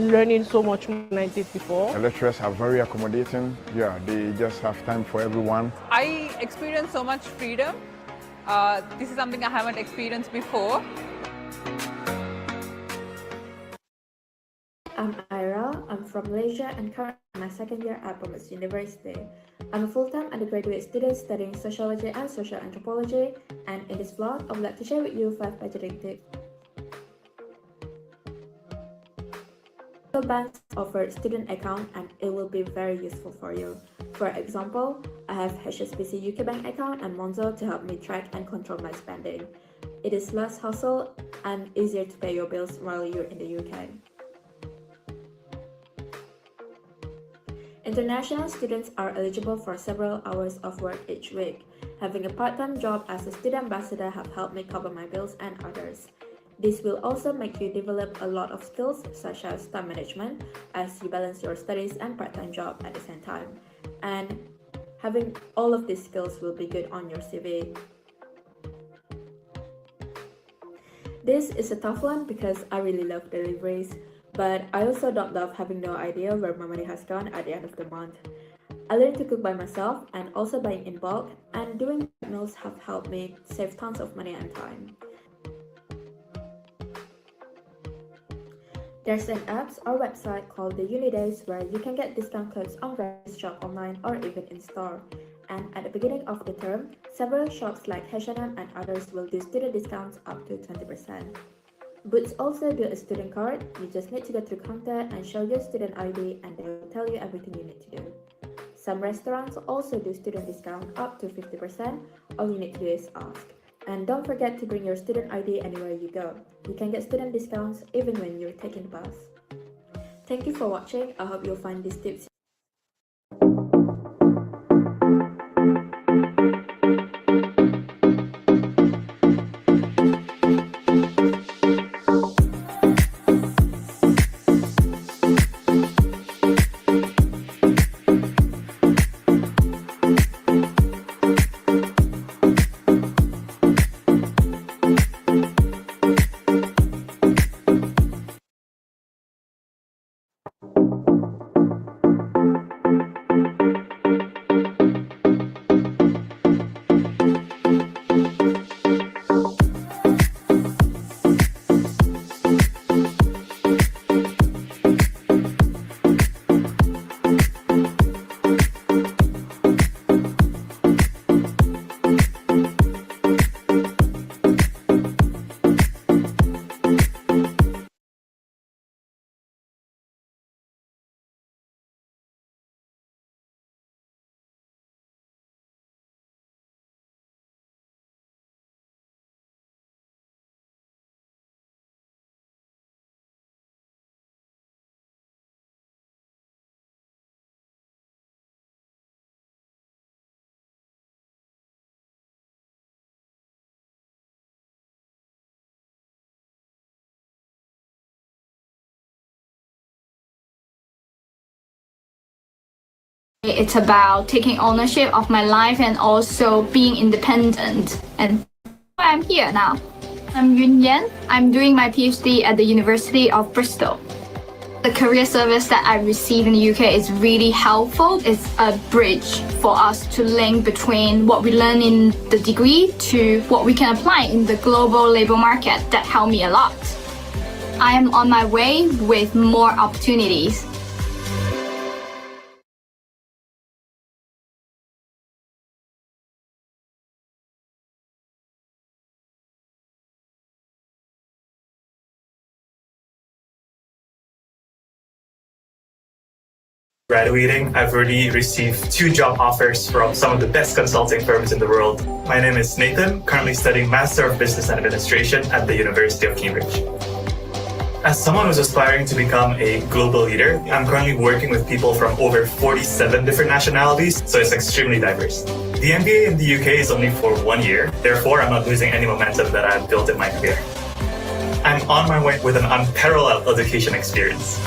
learning so much more than I did before. The lecturers are very accommodating. Yeah, they just have time for everyone. I experienced so much freedom. This is something I haven't experienced before. I'm Ira. I'm from Malaysia and currently in my second year at Bournemouth University. I'm a full-time undergraduate student studying sociology and social anthropology, and in this vlog, I would like to share with you 5 budgeting tips. Banks offer student account and it will be very useful for you. For example, I have HSBC UK Bank account and Monzo to help me track and control my spending. It is less hassle and easier to pay your bills while you're in the UK. International students are eligible for several hours of work each week. Having a part-time job as a student ambassador have helped me cover my bills and others. This will also make you develop a lot of skills such as time management as you balance your studies and part-time job at the same time. And having all of these skills will be good on your CV. This is a tough one because I really love deliveries, but I also don't love having no idea where my money has gone at the end of the month. I learned to cook by myself and also buying in bulk, and doing meals have helped me save tons of money and time. There's an app or website called the Uni Days where you can get discount codes on various shops online or even in store. And at the beginning of the term, several shops like H&M and others will do student discounts up to 20%. Boots also do a student card. You just need to go to the counter and show your student ID and they will tell you everything you need to do. Some restaurants also do student discount up to 50%. All you need to do is ask. And don't forget to bring your student ID anywhere you go. You can get student discounts even when you're taking the bus. Thank you for watching. I hope you'll find these tips It's about taking ownership of my life and also being independent. And I'm here now. I'm Yun Yan. I'm doing my PhD at the University of Bristol. The career service that I receive in the UK is really helpful. It's a bridge for us to link between what we learn in the degree to what we can apply in the global labor market. That helped me a lot. I am on my way with more opportunities. Graduating, I've already received 2 job offers from some of the best consulting firms in the world. My name is Nathan, currently studying Master of Business and Administration at the University of Cambridge. As someone who's aspiring to become a global leader, I'm currently working with people from over 47 different nationalities, so it's extremely diverse. The MBA in the UK is only for 1 year, therefore I'm not losing any momentum that I've built in my career. I'm on my way with an unparalleled education experience.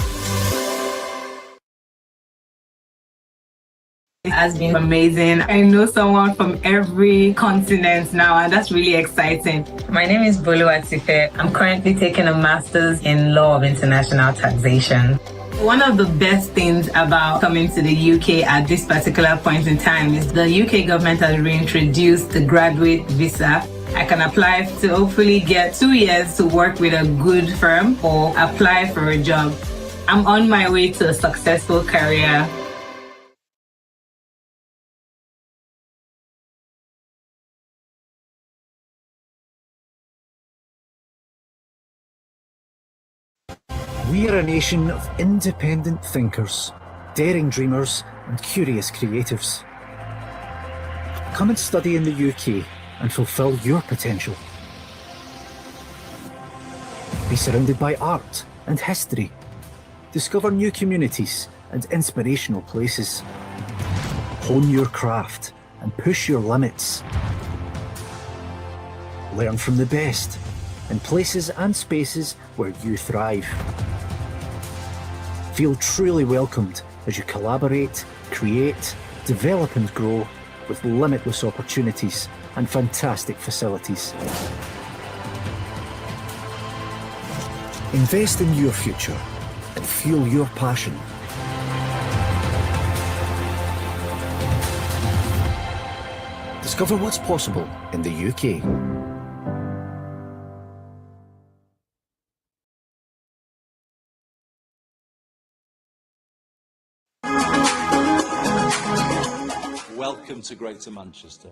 has been amazing. I know someone from every continent now, and that's really exciting. My name is Bolu Atife. I'm currently taking a master's in Law of International Taxation. One of the best things about coming to the UK at this particular point in time is the UK government has reintroduced the graduate visa. I can apply to hopefully get 2 years to work with a good firm or apply for a job. I'm on my way to a successful career. We are a nation of independent thinkers, daring dreamers and curious creatives. Come and study in the UK and fulfil your potential. Be surrounded by art and history. Discover new communities and inspirational places. Hone your craft and push your limits. Learn from the best in places and spaces where you thrive. Feel truly welcomed as you collaborate, create, develop and grow with limitless opportunities and fantastic facilities. Invest in your future and fuel your passion. Discover what's possible in the UK. Welcome to Greater Manchester.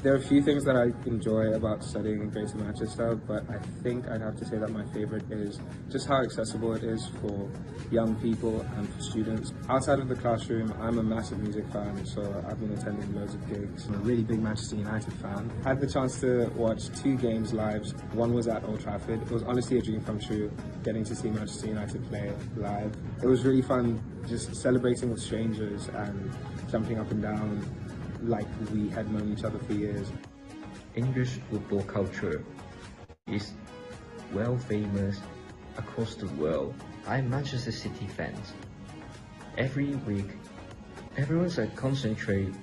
There are a few things that I enjoy about studying in Greater Manchester, but I think I'd have to say that my favourite is just how accessible it is for young people and for students. Outside of the classroom, I'm a massive music fan, so I've been attending loads of gigs. I'm a really big Manchester United fan. I had the chance to watch 2 games live. One was at Old Trafford. It was honestly a dream come true, getting to see Manchester United play live. It was really fun just celebrating with strangers and jumping up and down like we had known each other for years. English football culture is well famous across the world. I'm Manchester City fans. Every week, everyone's concentrate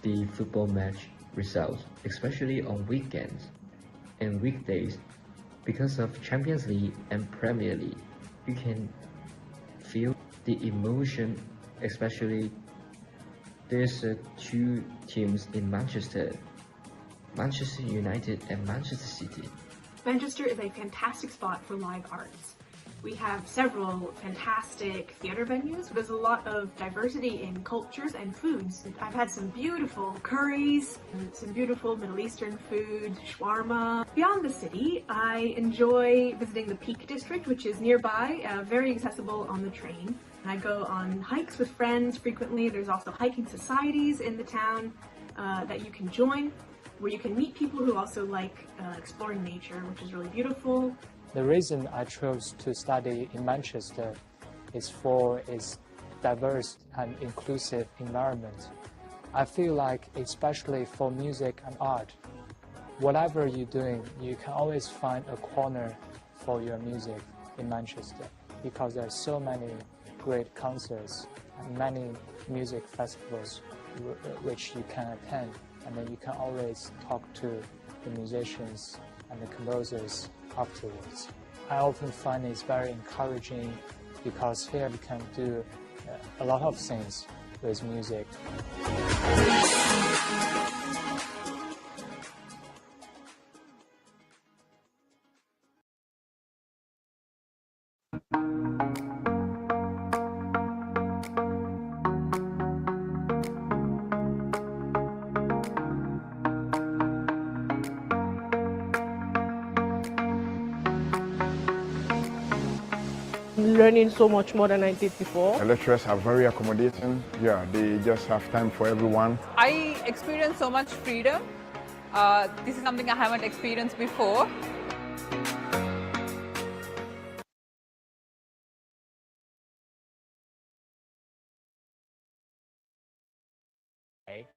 the football match results, especially on weekends and weekdays. Because of Champions League and Premier League, you can feel the emotion, especially there's 2 teams in Manchester, Manchester United and Manchester City. Manchester is a fantastic spot for live arts. We have several fantastic theatre venues. There's a lot of diversity in cultures and foods. I've had some beautiful curries, and some beautiful Middle Eastern food, shawarma. Beyond the city, I enjoy visiting the Peak District, which is nearby, very accessible on the train. I go on hikes with friends frequently. There's also hiking societies in the town that you can join, where you can meet people who also like exploring nature, which is really beautiful. The reason I chose to study in Manchester is for its diverse and inclusive environment. I feel like, especially for music and art, whatever you're doing, you can always find a corner for your music in Manchester, because there are so many great concerts and many music festivals which you can attend, and then you can always talk to the musicians and the composers afterwards. I often find it's very encouraging because here you can do a lot of things with music. Learning so much more than I did before. The lecturers are very accommodating. Yeah, they just have time for everyone. I experienced so much freedom. This is something I haven't experienced before.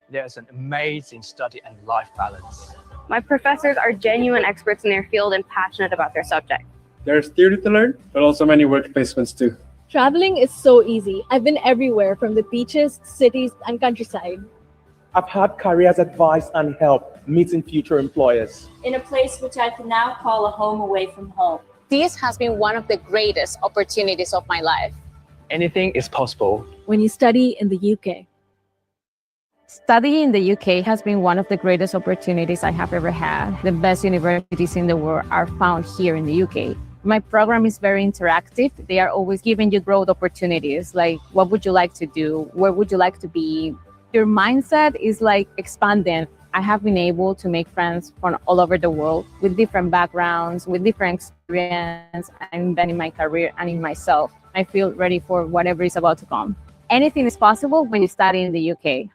There's an amazing study and life balance. My professors are genuine experts in their field and passionate about their subject. There's theory to learn, but also many work placements too. Traveling is so easy. I've been everywhere from the beaches, cities, and countryside. I've had careers advice and help meeting future employers. In a place which I can now call a home away from home. This has been one of the greatest opportunities of my life. Anything is possible when you study in the UK. Studying in the UK has been one of the greatest opportunities I have ever had. The best universities in the world are found here in the UK. My program is very interactive. They are always giving you growth opportunities, like what would you like to do? Where would you like to be? Your mindset is like expanding. I have been able to make friends from all over the world with different backgrounds, with different experience, and then in my career and in myself. I feel ready for whatever is about to come. Anything is possible when you study in the UK.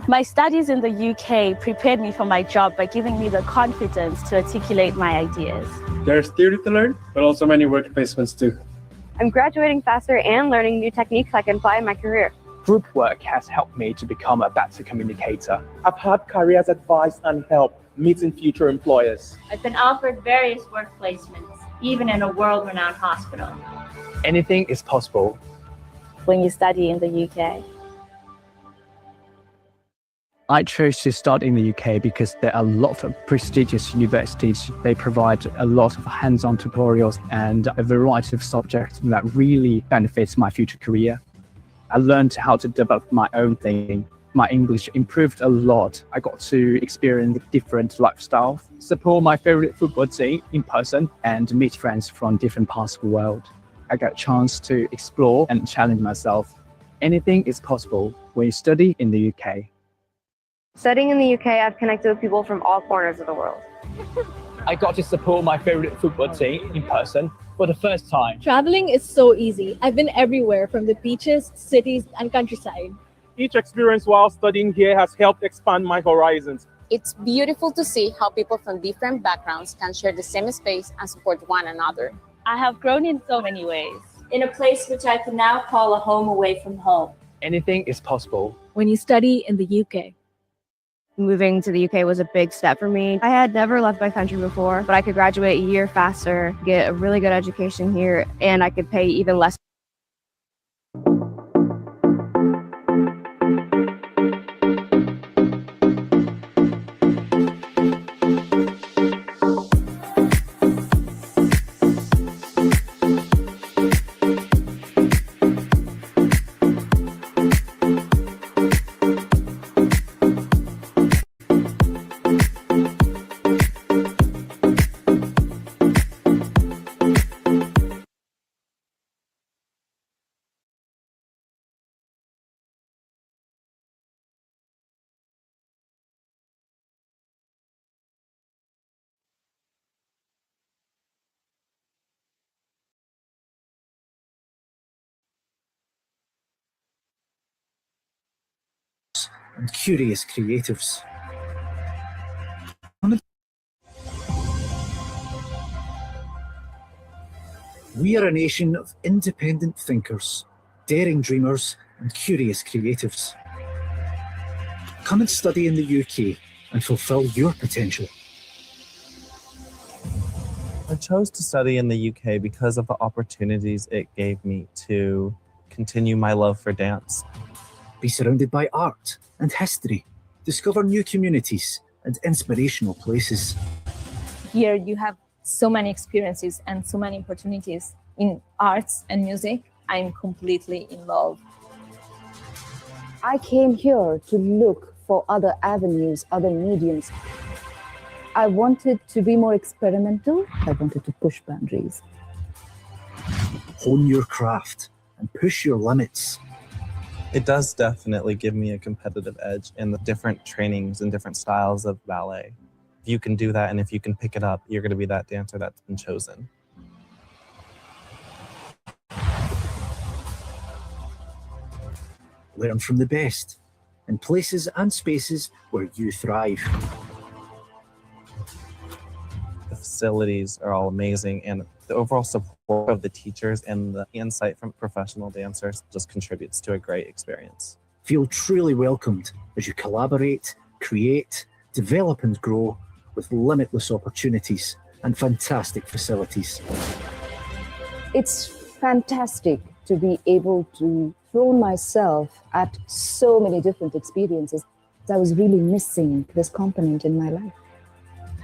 My studies in the UK prepared me for my job by giving me the confidence to articulate my ideas. There's theory to learn, but also many work placements too. I'm graduating faster and learning new techniques I can apply in my career. Group work has helped me to become a better communicator. I've had careers advice and help meeting future employers. I've been offered various work placements, even in a world-renowned hospital. Anything is possible when you study in the UK. I chose to study in the UK because there are a lot of prestigious universities. They provide a lot of hands-on tutorials and a variety of subjects that really benefits my future career. I learned how to develop my own thinking. My English improved a lot. I got to experience different lifestyles, support my favorite football team in person, and meet friends from different parts of the world. I got a chance to explore and challenge myself. Anything is possible when you study in the UK. Studying in the UK, I've connected with people from all corners of the world. I got to support my favorite football team in person for the first time. Traveling is so easy. I've been everywhere from the beaches, cities, and countryside. Each experience while studying here has helped expand my horizons. It's beautiful to see how people from different backgrounds can share the same space and support one another. I have grown in so many ways. In a place which I can now call a home away from home. Anything is possible when you study in the UK. Moving to the UK was a big step for me. I had never left my country before, but I could graduate a year faster, get a really good education here, and I could pay even less. And curious creatives. We are a nation of independent thinkers, daring dreamers, and curious creatives. Come and study in the UK and fulfill your potential. I chose to study in the UK because of the opportunities it gave me to continue my love for dance. Be surrounded by art and history. Discover new communities and inspirational places. Here you have so many experiences and so many opportunities in arts and music. I'm completely in love. I came here to look for other avenues, other mediums. I wanted to be more experimental. I wanted to push boundaries. Hone your craft and push your limits. It does definitely give me a competitive edge in the different trainings and different styles of ballet. If you can do that and if you can pick it up, you're going to be that dancer that's been chosen. Learn from the best in places and spaces where you thrive. The facilities are all amazing, and the overall support of the teachers and the insight from professional dancers just contributes to a great experience. Feel truly welcomed as you collaborate, create, develop and grow with limitless opportunities and fantastic facilities. It's fantastic to be able to throw myself at so many different experiences. I was really missing this component in my life.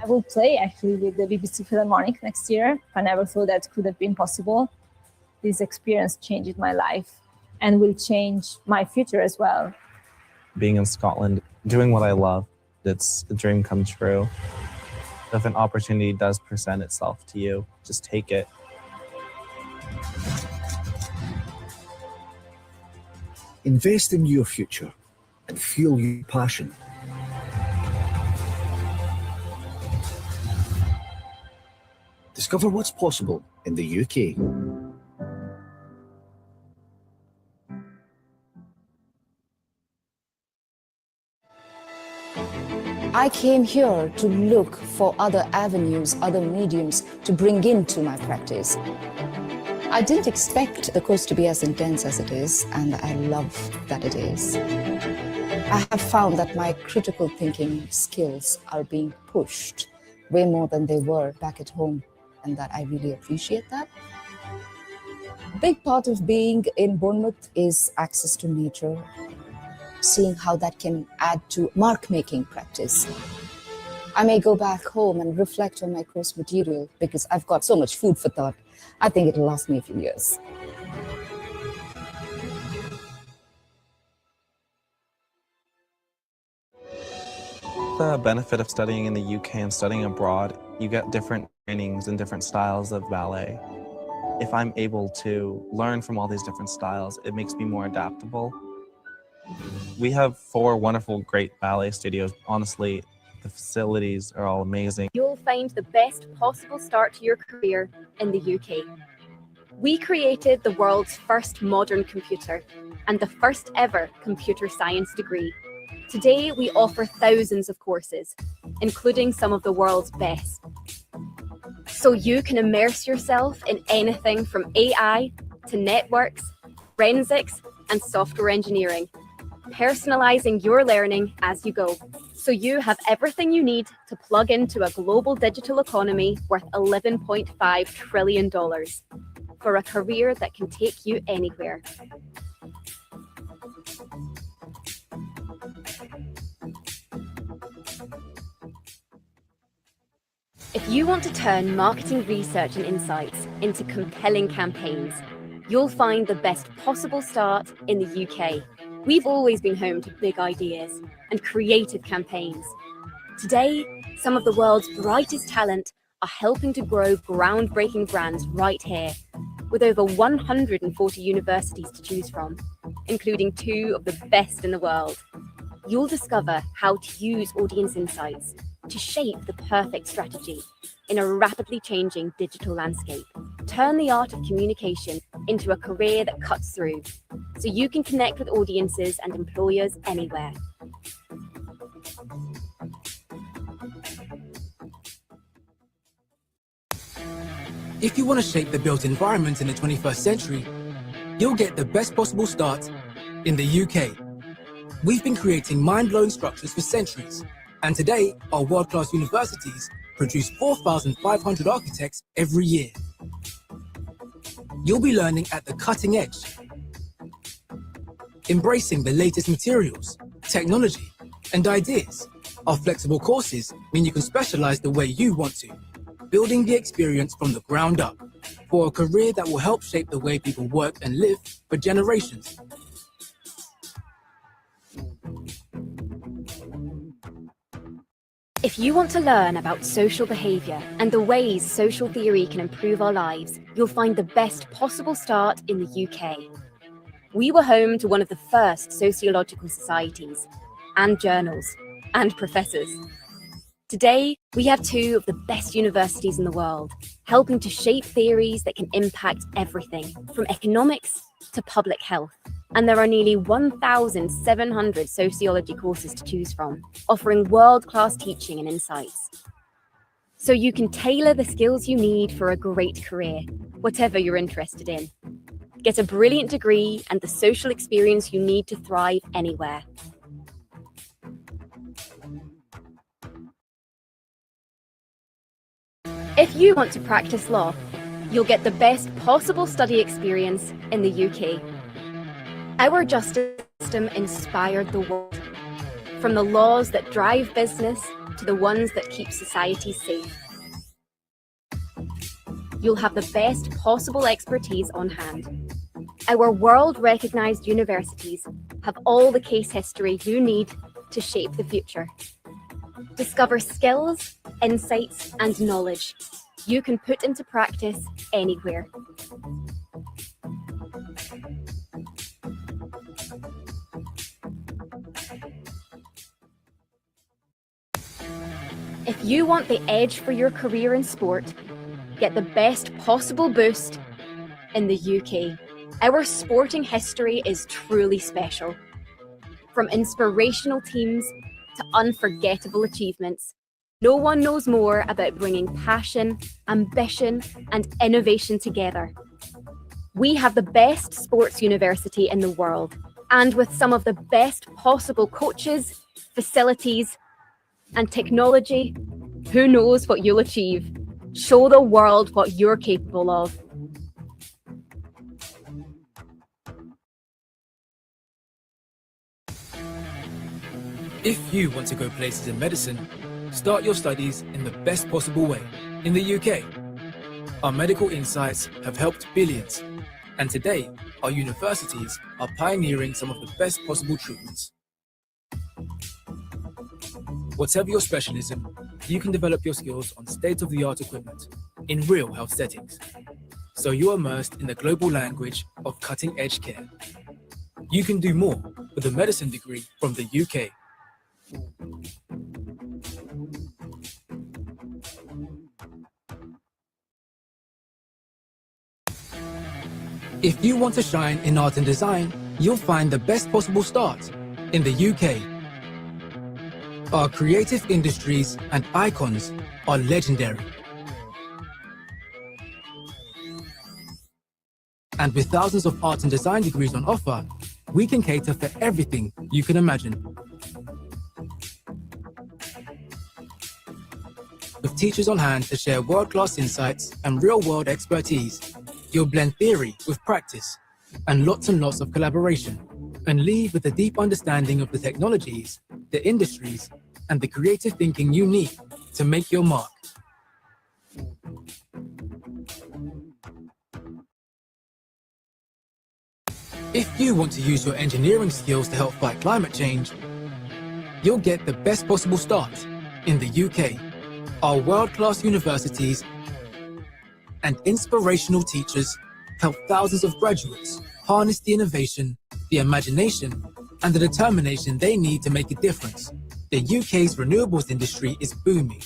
I will play actually with the BBC Philharmonic next year. I never thought that could have been possible. This experience changed my life and will change my future as well. Being in Scotland, doing what I love, it's a dream come true. If an opportunity does present itself to you, just take it. Invest in your future and fuel your passion. Discover what's possible in the UK. I came here to look for other avenues, other mediums to bring into my practice. I didn't expect the course to be as intense as it is, and I love that it is. I have found that my critical thinking skills are being pushed way more than they were back at home, and that I really appreciate that. A big part of being in Bournemouth is access to nature, seeing how that can add to mark-making practice. I may go back home and reflect on my course material because I've got so much food for thought. I think it'll last me a few years. The benefit of studying in the UK and studying abroad, you get different trainings and different styles of ballet. If I'm able to learn from all these different styles, it makes me more adaptable. We have 4 wonderful, great ballet studios. Honestly, the facilities are all amazing. You'll find the best possible start to your career in the UK. We created the world's first modern computer and the first ever computer science degree. Today, we offer thousands of courses, including some of the world's best. So you can immerse yourself in anything from AI to networks, forensics, and software engineering, personalizing your learning as you go. So you have everything you need to plug into a global digital economy worth $11.5 trillion for a career that can take you anywhere. If you want to turn marketing research and insights into compelling campaigns, you'll find the best possible start in the UK. We've always been home to big ideas and creative campaigns. Today, some of the world's brightest talent are helping to grow groundbreaking brands right here, with over 140 universities to choose from, including 2 of the best in the world. You'll discover how to use audience insights to shape the perfect strategy in a rapidly changing digital landscape. Turn the art of communication into a career that cuts through, so you can connect with audiences and employers anywhere. If you want to shape the built environment in the 21st century, you'll get the best possible start in the UK. We've been creating mind-blowing structures for centuries, and today our world-class universities produce 4,500 architects every year. You'll be learning at the cutting edge, embracing the latest materials, technology, and ideas. Our flexible courses mean you can specialize the way you want to, building the experience from the ground up for a career that will help shape the way people work and live for generations. If you want to learn about social behaviour and the ways social theory can improve our lives, you'll find the best possible start in the UK. We were home to one of the first sociological societies, and journals, and professors. Today, we have 2 of the best universities in the world, helping to shape theories that can impact everything, from economics to public health. And there are nearly 1,700 sociology courses to choose from, offering world-class teaching and insights. So you can tailor the skills you need for a great career, whatever you're interested in. Get a brilliant degree and the social experience you need to thrive anywhere. If you want to practice law, you'll get the best possible study experience in the UK. Our justice system inspired the world, from the laws that drive business to the ones that keep society safe. You'll have the best possible expertise on hand. Our world-recognised universities have all the case history you need to shape the future. Discover skills, insights, and knowledge you can put into practice anywhere. If you want the edge for your career in sport, get the best possible boost in the UK. Our sporting history is truly special. From inspirational teams to unforgettable achievements, no one knows more about bringing passion, ambition, and innovation together. We have the best sports university in the world, and with some of the best possible coaches, facilities, and technology, who knows what you'll achieve? Show the world what you're capable of. If you want to go places in medicine, start your studies in the best possible way in the UK. Our medical insights have helped billions, and today our universities are pioneering some of the best possible treatments. Whatever your specialism, you can develop your skills on state-of-the-art equipment in real health settings, so you're immersed in the global language of cutting-edge care. You can do more with a medicine degree from the UK. If you want to shine in art and design, you'll find the best possible start in the UK. Our creative industries and icons are legendary. And with thousands of art and design degrees on offer, we can cater for everything you can imagine. With teachers on hand to share world-class insights and real-world expertise, you'll blend theory with practice and lots of collaboration, and leave with a deep understanding of the technologies, the industries, and the creative thinking you need to make your mark. If you want to use your engineering skills to help fight climate change, you'll get the best possible start in the UK. Our world-class universities and inspirational teachers help thousands of graduates harness the innovation, the imagination, and the determination they need to make a difference. The UK's renewables industry is booming,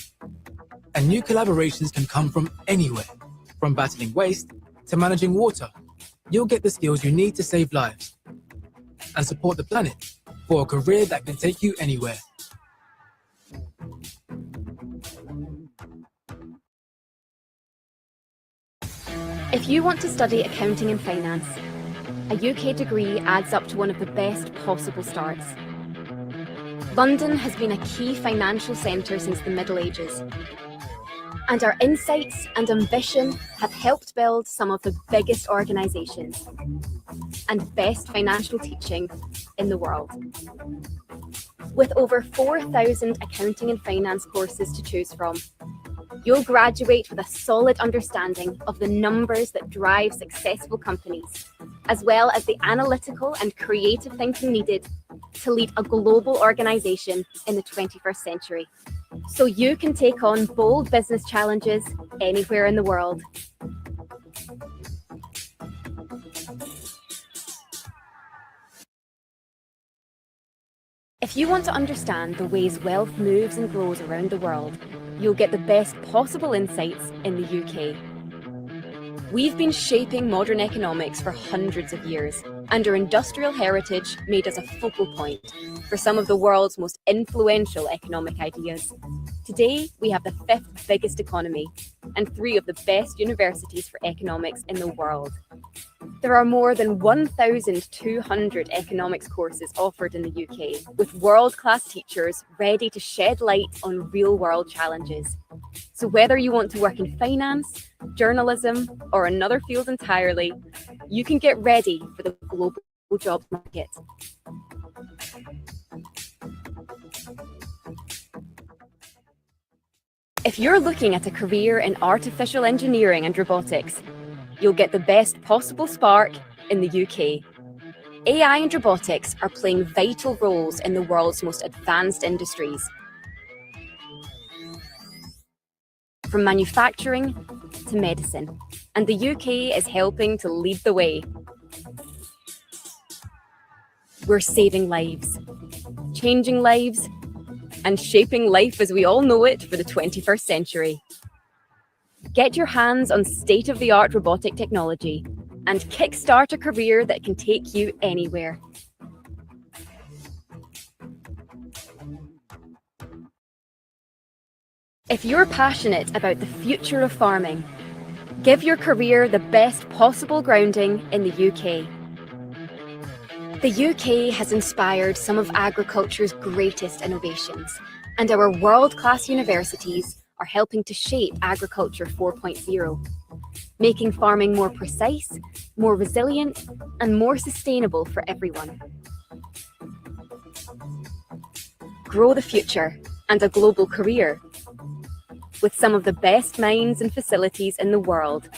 and new collaborations can come from anywhere, from battling waste to managing water. You'll get the skills you need to save lives and support the planet for a career that can take you anywhere. If you want to study accounting and finance, a UK degree adds up to one of the best possible starts. London has been a key financial centre since the Middle Ages, and our insights and ambition have helped build some of the biggest organisations and best financial teaching in the world. With over 4,000 accounting and finance courses to choose from, you'll graduate with a solid understanding of the numbers that drive successful companies, as well as the analytical and creative thinking needed to lead a global organisation in the 21st century. So you can take on bold business challenges anywhere in the world. If you want to understand the ways wealth moves and grows around the world, you'll get the best possible insights in the UK. We've been shaping modern economics for hundreds of years, and our industrial heritage made us a focal point for some of the world's most influential economic ideas. Today, we have the 5th biggest economy and 3 of the best universities for economics in the world. There are more than 1,200 economics courses offered in the UK, with world-class teachers ready to shed light on real-world challenges. So whether you want to work in finance, journalism, or another field entirely, you can get ready for the global jobs market. If you're looking at a career in artificial engineering and robotics, you'll get the best possible spark in the UK. AI and robotics are playing vital roles in the world's most advanced industries. From manufacturing to medicine, and the UK is helping to lead the way. We're saving lives, changing lives, and shaping life as we all know it for the 21st century. Get your hands on state-of-the-art robotic technology and kickstart a career that can take you anywhere. If you're passionate about the future of farming, give your career the best possible grounding in the UK. The UK has inspired some of agriculture's greatest innovations, and our world-class universities are helping to shape Agriculture 4.0, making farming more precise, more resilient, and more sustainable for everyone. Grow the future and a global career with some of the best minds and facilities in the world.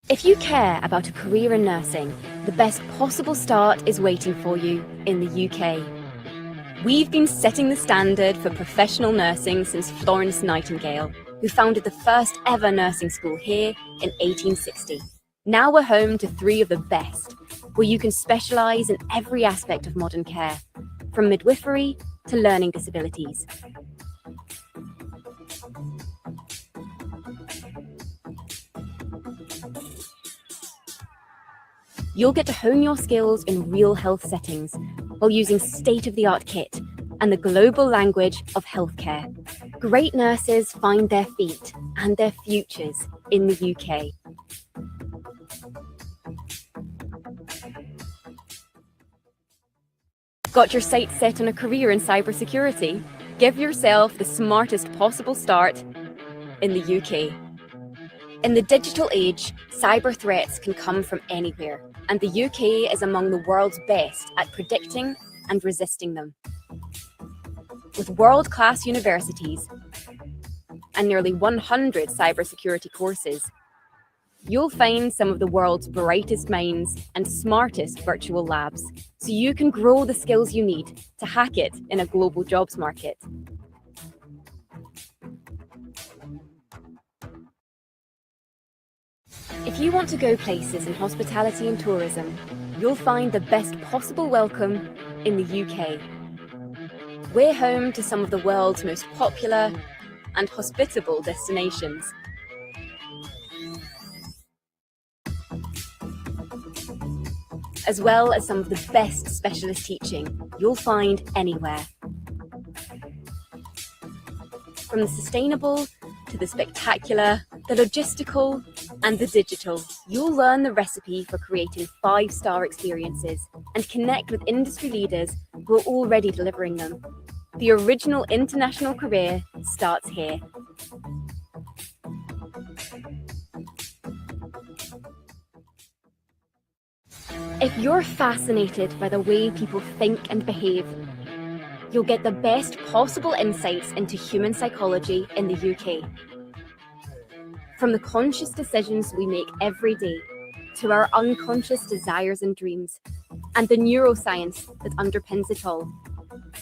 If you care about a career in nursing, the best possible start is waiting for you in the UK. We've been setting the standard for professional nursing since Florence Nightingale, who founded the first ever nursing school here in 1860. Now we're home to 3 of the best, where you can specialise in every aspect of modern care, from midwifery to learning disabilities. You'll get to hone your skills in real health settings while using state-of-the-art kit and the global language of healthcare. Great nurses find their feet and their futures in the UK. Got your sights set on a career in cybersecurity? Give yourself the smartest possible start in the UK. In the digital age, cyber threats can come from anywhere, and the UK is among the world's best at predicting and resisting them. With world-class universities and nearly 100 cybersecurity courses, you'll find some of the world's brightest minds and smartest virtual labs, so you can grow the skills you need to hack it in a global jobs market. If you want to go places in hospitality and tourism, you'll find the best possible welcome in the UK. We're home to some of the world's most popular and hospitable destinations. As well as some of the best specialist teaching you'll find anywhere. From the sustainable to the spectacular, the logistical and the digital, you'll learn the recipe for creating 5-star experiences and connect with industry leaders who are already delivering them. The original international career starts here. If you're fascinated by the way people think and behave, you'll get the best possible insights into human psychology in the UK. From the conscious decisions we make every day to our unconscious desires and dreams, and the neuroscience that underpins it all.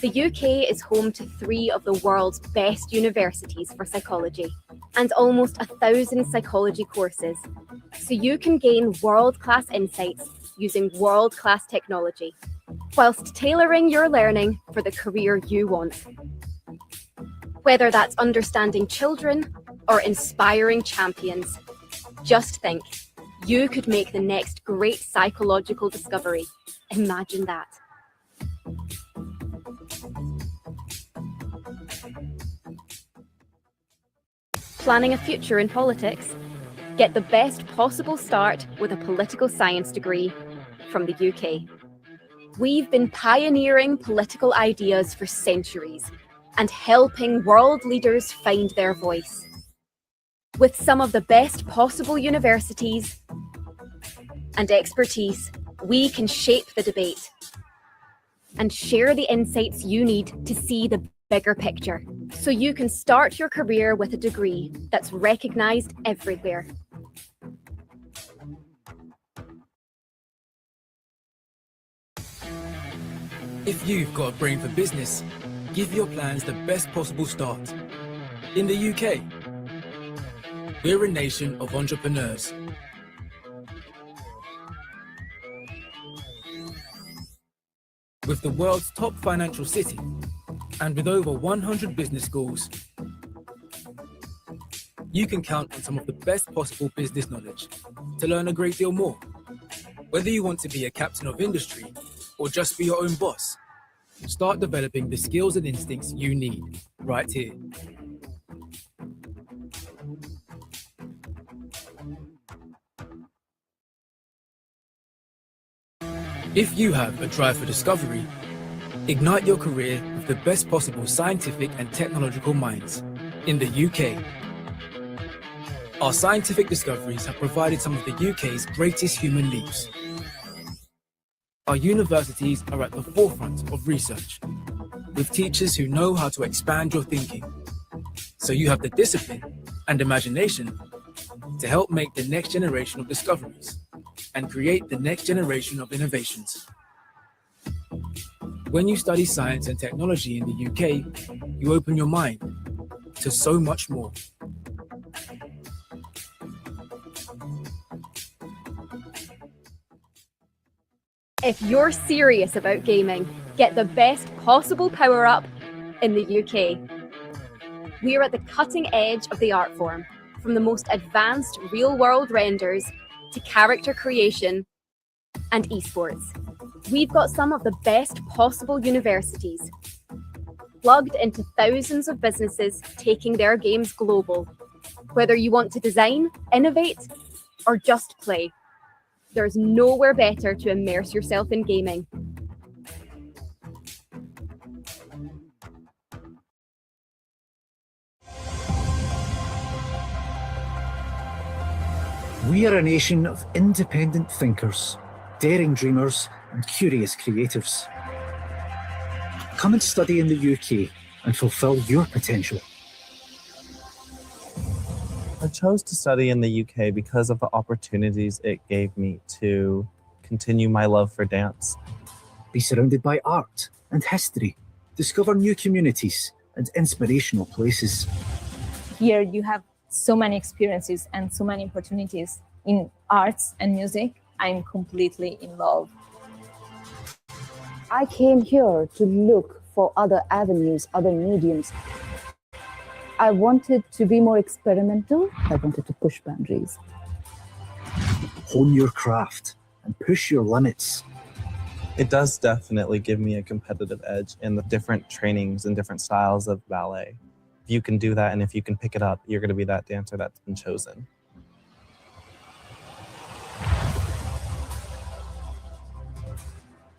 The UK is home to 3 of the world's best universities for psychology and almost 1,000 psychology courses, so you can gain world-class insights using world-class technology, whilst tailoring your learning for the career you want. Whether that's understanding children or inspiring champions, just think, you could make the next great psychological discovery. Imagine that. Planning a future in politics? Get the best possible start with a political science degree from the UK. We've been pioneering political ideas for centuries and helping world leaders find their voice. With some of the best possible universities and expertise, we can shape the debate and share the insights you need to see the bigger picture, so you can start your career with a degree that's recognised everywhere. If you've got a brain for business, give your plans the best possible start. In the UK, we're a nation of entrepreneurs. With the world's top financial city and with over 100 business schools, you can count on some of the best possible business knowledge to learn a great deal more. Whether you want to be a captain of industry or just be your own boss, start developing the skills and instincts you need right here. If you have a drive for discovery, ignite your career with the best possible scientific and technological minds in the UK. Our scientific discoveries have provided some of the UK's greatest human leaps. Our universities are at the forefront of research, with teachers who know how to expand your thinking, so you have the discipline and imagination to help make the next generation of discoveries and create the next generation of innovations. When you study science and technology in the UK, you open your mind to so much more. If you're serious about gaming, get the best possible power-up in the UK. We are at the cutting edge of the art form, from the most advanced real-world renders to character creation and esports. We've got some of the best possible universities, plugged into thousands of businesses taking their games global. Whether you want to design, innovate, or just play, there's nowhere better to immerse yourself in gaming. We are a nation of independent thinkers, daring dreamers, and curious creatives. Come and study in the UK and fulfill your potential. I chose to study in the UK because of the opportunities it gave me to continue my love for dance. Be surrounded by art and history. Discover new communities and inspirational places. Here you have so many experiences and so many opportunities in arts and music. I'm completely in love. I came here to look for other avenues, other mediums. I wanted to be more experimental. I wanted to push boundaries. Hone your craft and push your limits. It does definitely give me a competitive edge in the different trainings and different styles of ballet. If you can do that and if you can pick it up, you're going to be that dancer that's been chosen.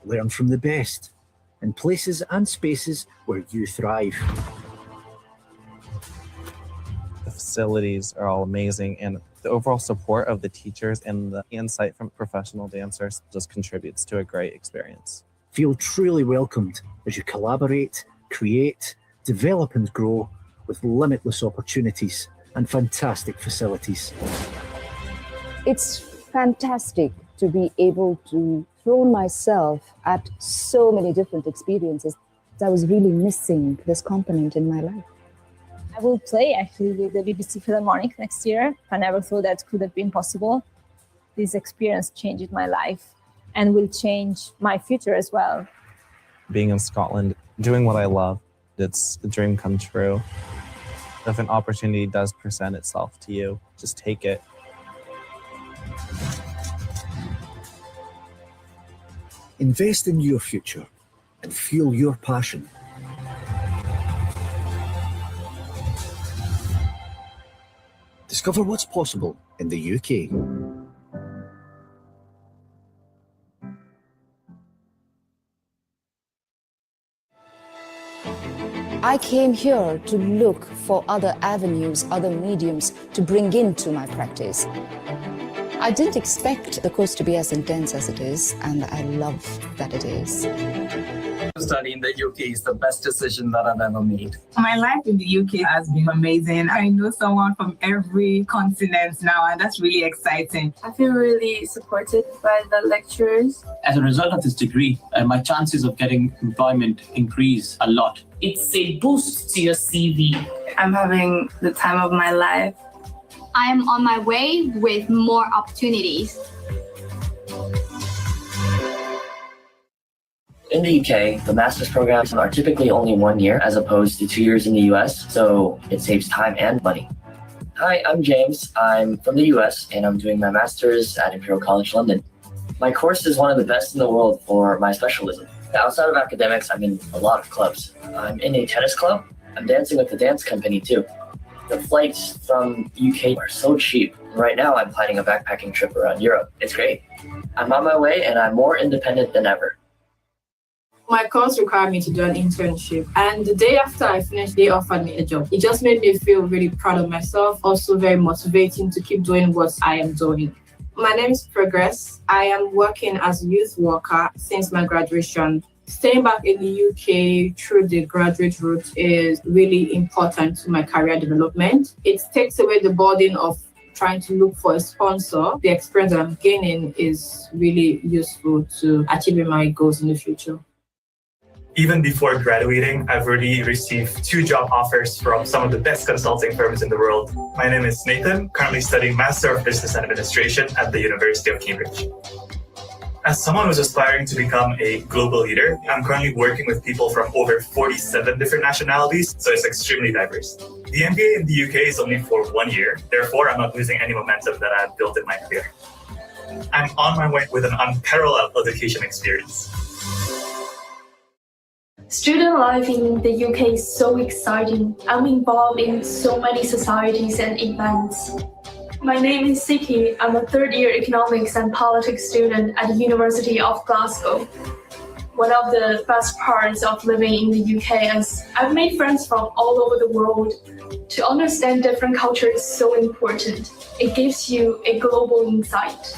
Learn from the best in places and spaces where you thrive. The facilities are all amazing, and the overall support of the teachers and the insight from professional dancers just contributes to a great experience. Feel truly welcomed as you collaborate, create, develop and grow with limitless opportunities and fantastic facilities. It's fantastic to be able to throw myself at so many different experiences. I was really missing this component in my life. I will play actually with the BBC Philharmonic next year. I never thought that could have been possible. This experience changed my life and will change my future as well. Being in Scotland, doing what I love, it's a dream come true. If an opportunity does present itself to you, just take it. Invest in your future and fuel your passion. Discover what's possible in the UK. I came here to look for other avenues, other mediums to bring into my practice. I didn't expect the course to be as intense as it is, and I love that it is. Studying in the UK is the best decision that I've ever made. My life in the UK has been amazing. I know someone from every continent now, and that's really exciting. I feel really supported by the lecturers. As a result of this degree, my chances of getting employment increase a lot. It's a boost to your CV. I'm having the time of my life. I am on my way with more opportunities. In the UK, the master's programs are typically only 1 year as opposed to 2 years in the US, so it saves time and money. Hi, I'm James. I'm from the US and I'm doing my master's at Imperial College London. My course is one of the best in the world for my specialism. Outside of academics, I'm in a lot of clubs. I'm in a tennis club. I'm dancing with the dance company too. The flights from UK are so cheap. Right now, I'm planning a backpacking trip around Europe. It's great. I'm on my way and I'm more independent than ever. My course required me to do an internship, and the day after I finished, they offered me a job. It just made me feel really proud of myself, also very motivating to keep doing what I am doing. My name is Progress. I am working as a youth worker since my graduation. Staying back in the UK through the graduate route is really important to my career development. It takes away the burden of trying to look for a sponsor. The experience that I'm gaining is really useful to achieving my goals in the future. Even before graduating, I've already received 2 job offers from some of the best consulting firms in the world. My name is Nathan, currently studying Master of Business Administration at the University of Cambridge. As someone who's aspiring to become a global leader, I'm currently working with people from over 47 different nationalities, so it's extremely diverse. The MBA in the UK is only for 1 year, therefore I'm not losing any momentum that I've built in my career. I'm on my way with an unparalleled education experience. Student life in the UK is so exciting. I'm involved in so many societies and events. My name is Siki. I'm a third-year economics and politics student at the University of Glasgow. One of the best parts of living in the UK is I've made friends from all over the world. To understand different cultures is so important. It gives you a global insight.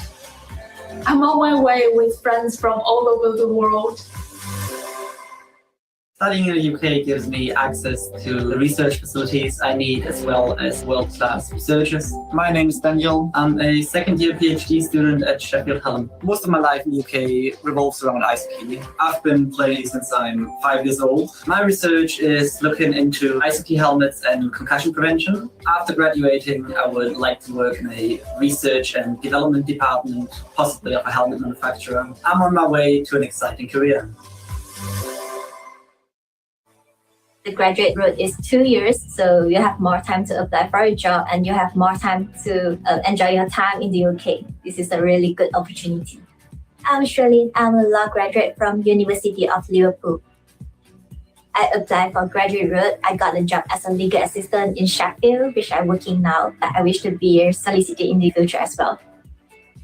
I'm on my way with friends from all over the world. Studying in the UK gives me access to the research facilities I need, as well as world-class researchers. My name is Daniel. I'm a second-year PhD student at Sheffield Hallam. Most of my life in the UK revolves around ice hockey. I've been playing since I'm 5 years old. My research is looking into ice hockey helmets and concussion prevention. After graduating, I would like to work in a research and development department, possibly of a helmet manufacturer. I'm on my way to an exciting career. The graduate route is 2 years, so you have more time to apply for a job and you have more time to enjoy your time in the UK. This is a really good opportunity. I'm Shirley. I'm a law graduate from University of Liverpool. I applied for graduate route. I got a job as a legal assistant in Sheffield, which I'm working now, but I wish to be a solicitor in the future as well.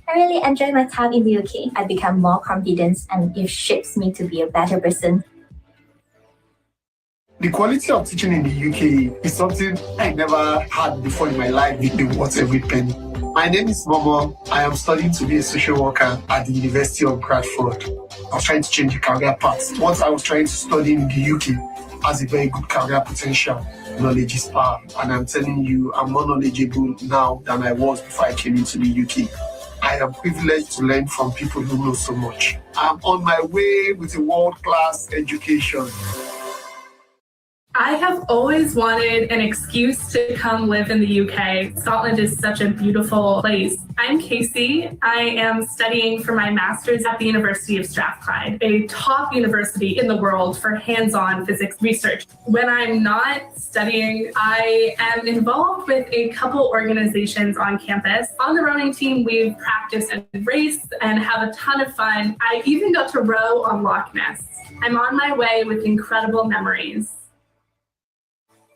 I really enjoy my time in the UK. I become more confident and it shapes me to be a better person. The quality of teaching in the UK is something I never had before in my life with the What's Every Penny. My name is Momo. I am studying to be a social worker at the University of Bradford. I was trying to change the career path. What I was trying to study in the UK has a very good career potential. Knowledge is power. And I'm telling you, I'm more knowledgeable now than I was before I came into the UK. I am privileged to learn from people who know so much. I'm on my way with a world-class education. I have always wanted an excuse to come live in the UK. Scotland is such a beautiful place. I'm Casey. I am studying for my master's at the University of Strathclyde, a top university in the world for hands-on physics research. When I'm not studying, I am involved with a couple organizations on campus. On the rowing team, we've practiced and raced and have a ton of fun. I even got to row on Loch Ness. I'm on my way with incredible memories.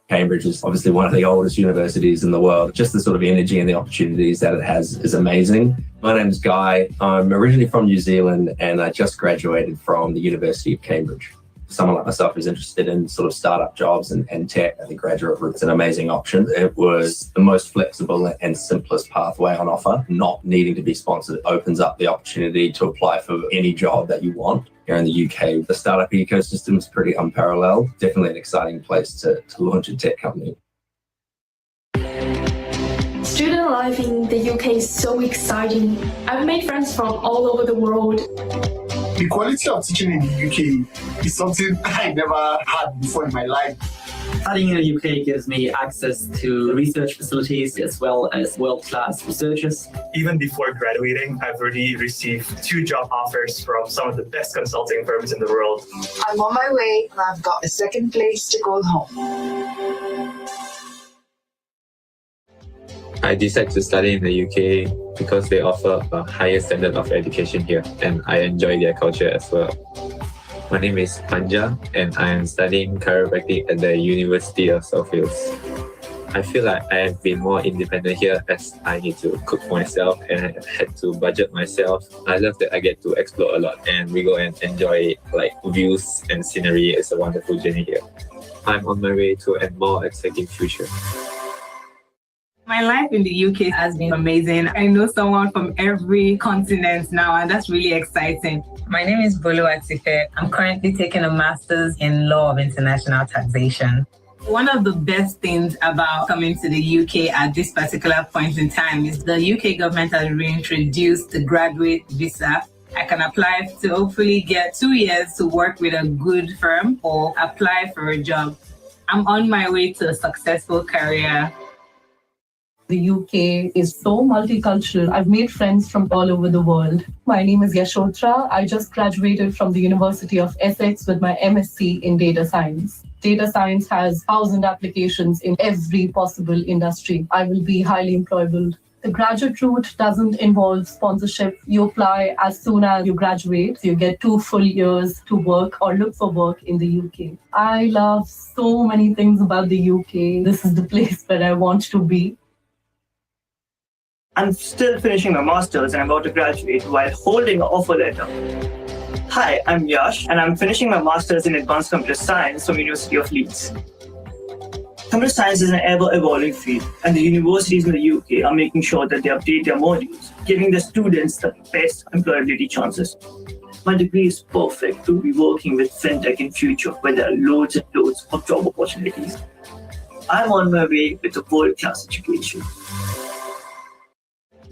Cambridge is obviously one of the oldest universities in the world. Just the sort of energy and the opportunities that it has is amazing. My name is Guy. I'm originally from New Zealand and I just graduated from the University of Cambridge. Someone like myself who's interested in sort of startup jobs and tech, I think graduate route's an amazing option. It was the most flexible and simplest pathway on offer. Not needing to be sponsored opens up the opportunity to apply for any job that you want. Here in the UK, the startup ecosystem is pretty unparalleled. Definitely an exciting place to launch a tech company. Student life in the UK is so exciting. I've made friends from all over the world. The quality of teaching in the UK is something I never had before in my life. Studying in the UK gives me access to research facilities as well as world-class researchers. Even before graduating, I've already received 2 job offers from some of the best consulting firms in the world. I'm on my way and I've got a second place to call home. I decided to study in the UK because they offer a higher standard of education here, and I enjoy their culture as well. My name is Panja, and I am studying chiropractic at the University of South Wales. I feel like I have been more independent here as I need to cook for myself and I had to budget myself. I love that I get to explore a lot and we go and enjoy like views and scenery. It's a wonderful journey here. I'm on my way to a more exciting future. My life in the UK has been amazing. I know someone from every continent now, and that's really exciting. My name is Bolu Atife. I'm currently taking a master's in Law of International Taxation. One of the best things about coming to the UK at this particular point in time is the UK government has reintroduced the graduate visa. I can apply to hopefully get 2 years to work with a good firm or apply for a job. I'm on my way to a successful career. The UK is so multicultural. I've made friends from all over the world. My name is Yashotra. I just graduated from the University of Essex with my MSc in data science. Data science has 1,000 applications in every possible industry. I will be highly employable. The graduate route doesn't involve sponsorship. You apply as soon as you graduate. You get 2 full years to work or look for work in the UK. I love so many things about the UK. This is the place where I want to be. I'm still finishing my master's and I'm about to graduate while holding an offer letter. Hi, I'm Yash and I'm finishing my master's in advanced computer science from University of Leeds. Computer science is an ever-evolving field and the universities in the UK are making sure that they update their modules, giving the students the best employability chances. My degree is perfect to be working with fintech in future where there are loads and loads of job opportunities. I'm on my way with a world-class education.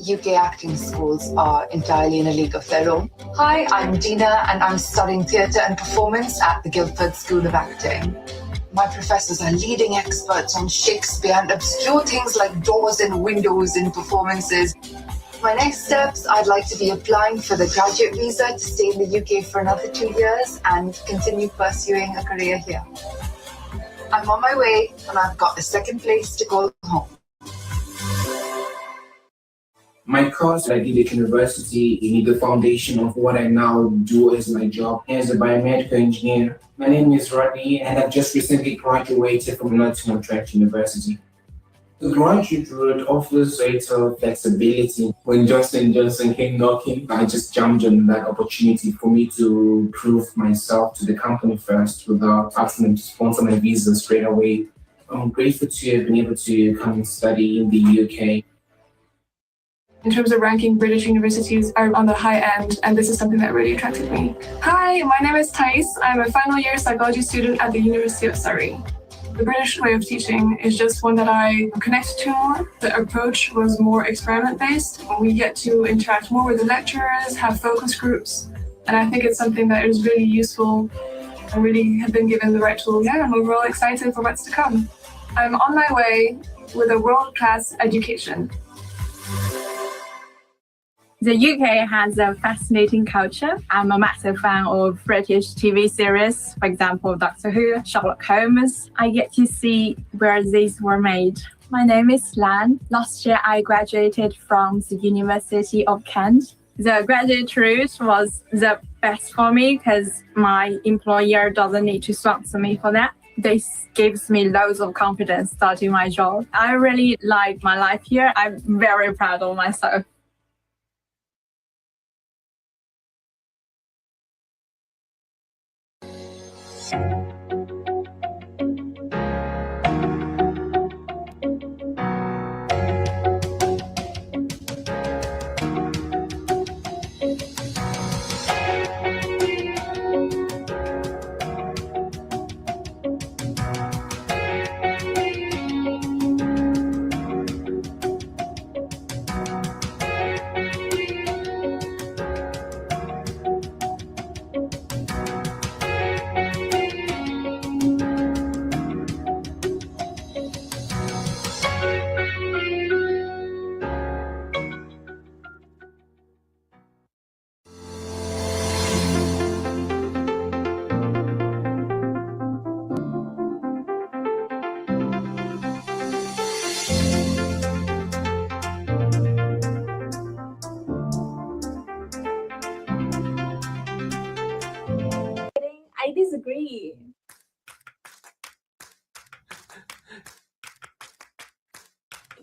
UK acting schools are entirely in a league of their own. Hi, I'm Dina and I'm studying theatre and performance at the Guildford School of Acting. My professors are leading experts on Shakespeare and obscure things like doors and windows in performances. My next steps, I'd like to be applying for the graduate visa to stay in the UK for another 2 years and continue pursuing a career here. I'm on my way and I've got a second place to call home. My course I did at university is the foundation of what I now do as my job as a biomedical engineer. My name is Rodney and I've just recently graduated from Nottingham Trent University. The graduate route offers greater flexibility. When Johnson & Johnson came knocking, I just jumped on that opportunity for me to prove myself to the company first without asking them to sponsor my visa straight away. I'm grateful to have been able to come and study in the UK. In terms of ranking, British universities are on the high end, and this is something that really attracted me. Hi, my name is Thais. I'm a final year psychology student at the University of Surrey. The British way of teaching is just one that I connect to more. The approach was more experiment-based. We get to interact more with the lecturers, have focus groups, and I think it's something that is really useful and really have been given the right tools. Yeah, I'm overall excited for what's to come. I'm on my way with a world-class education. The UK has a fascinating culture. I'm a massive fan of British TV series, for example, Doctor Who, Sherlock Holmes. I get to see where these were made. My name is Lan. Last year, I graduated from the University of Kent. The graduate route was the best for me because my employer doesn't need to sponsor me for that. This gives me loads of confidence starting my job. I really like my life here. I'm very proud of myself.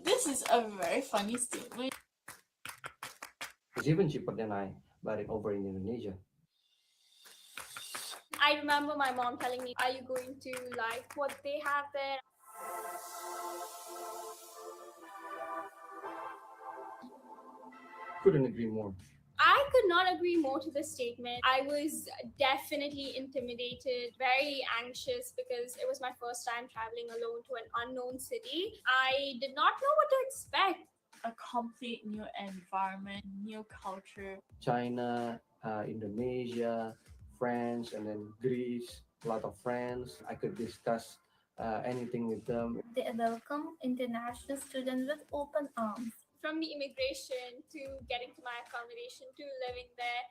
This is a very funny statement. It's even cheaper than I bought it over in Indonesia. I remember my mom telling me, are you going to like what they have there? Couldn't agree more. I could not agree more to this statement. I was definitely intimidated, very anxious because it was my first time traveling alone to an unknown city. I did not know what to expect. A complete new environment, new culture. China, Indonesia, France, and then Greece. A lot of friends. I could discuss anything with them. They welcome international students with open arms. From the immigration to getting to my accommodation to living there,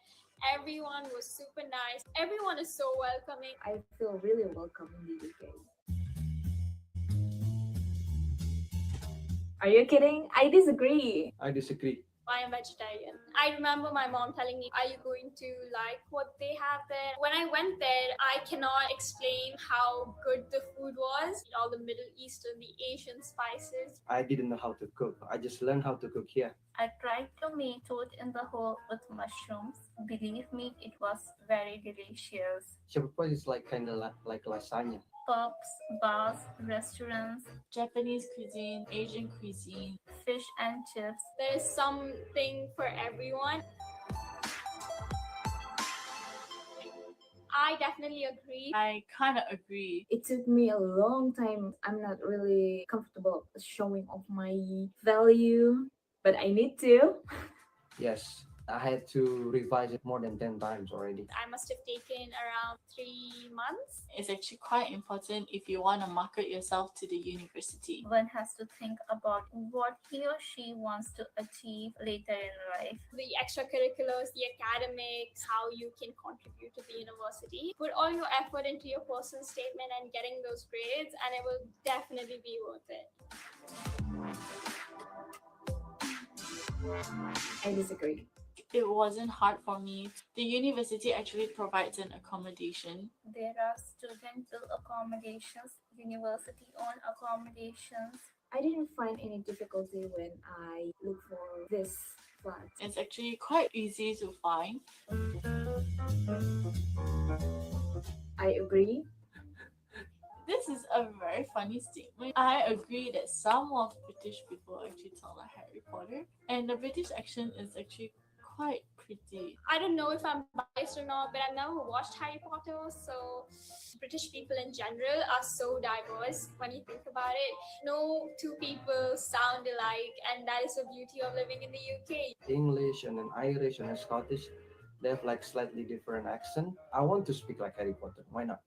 everyone was super nice. Everyone is so welcoming. I feel really welcome in the UK. Are you kidding? I disagree. I disagree. I am vegetarian. I remember my mom telling me, are you going to like what they have there? When I went there, I cannot explain how good the food was. All the Middle Eastern, the Asian spices. I didn't know how to cook. I just learned how to cook here. I tried to make toad in the hole with mushrooms. Believe me, it was very delicious. Shepherd pie is like kind of like lasagna. Pubs, bars, restaurants, Japanese cuisine, Asian cuisine, fish and chips. There is something for everyone. I definitely agree. I kind of agree. It took me a long time. I'm not really comfortable showing off my value, but I need to. Yes, I had to revise it more than 10 times already. I must have taken around 3 months. It's actually quite important if you want to market yourself to the university. One has to think about what he or she wants to achieve later in life. The extracurriculars, the academics, how you can contribute to the university. Put all your effort into your personal statement and getting those grades, and it will definitely be worth it. I disagree. It wasn't hard for me. The university actually provides an accommodation. There are student-built accommodations, university-owned accommodations. I didn't find any difficulty when I looked for this flat. It's actually quite easy to find. I agree. This is a very funny statement. I agree that some of British people actually talk like Harry Potter, and the British accent is actually quite pretty. I don't know if I'm biased or not, but I've never watched Harry Potter, so British people in general are so diverse when you think about it. No two people sound alike, and that is the beauty of living in the UK. English and then Irish and then Scottish, they have like slightly different accent. I want to speak like Harry Potter. Why not?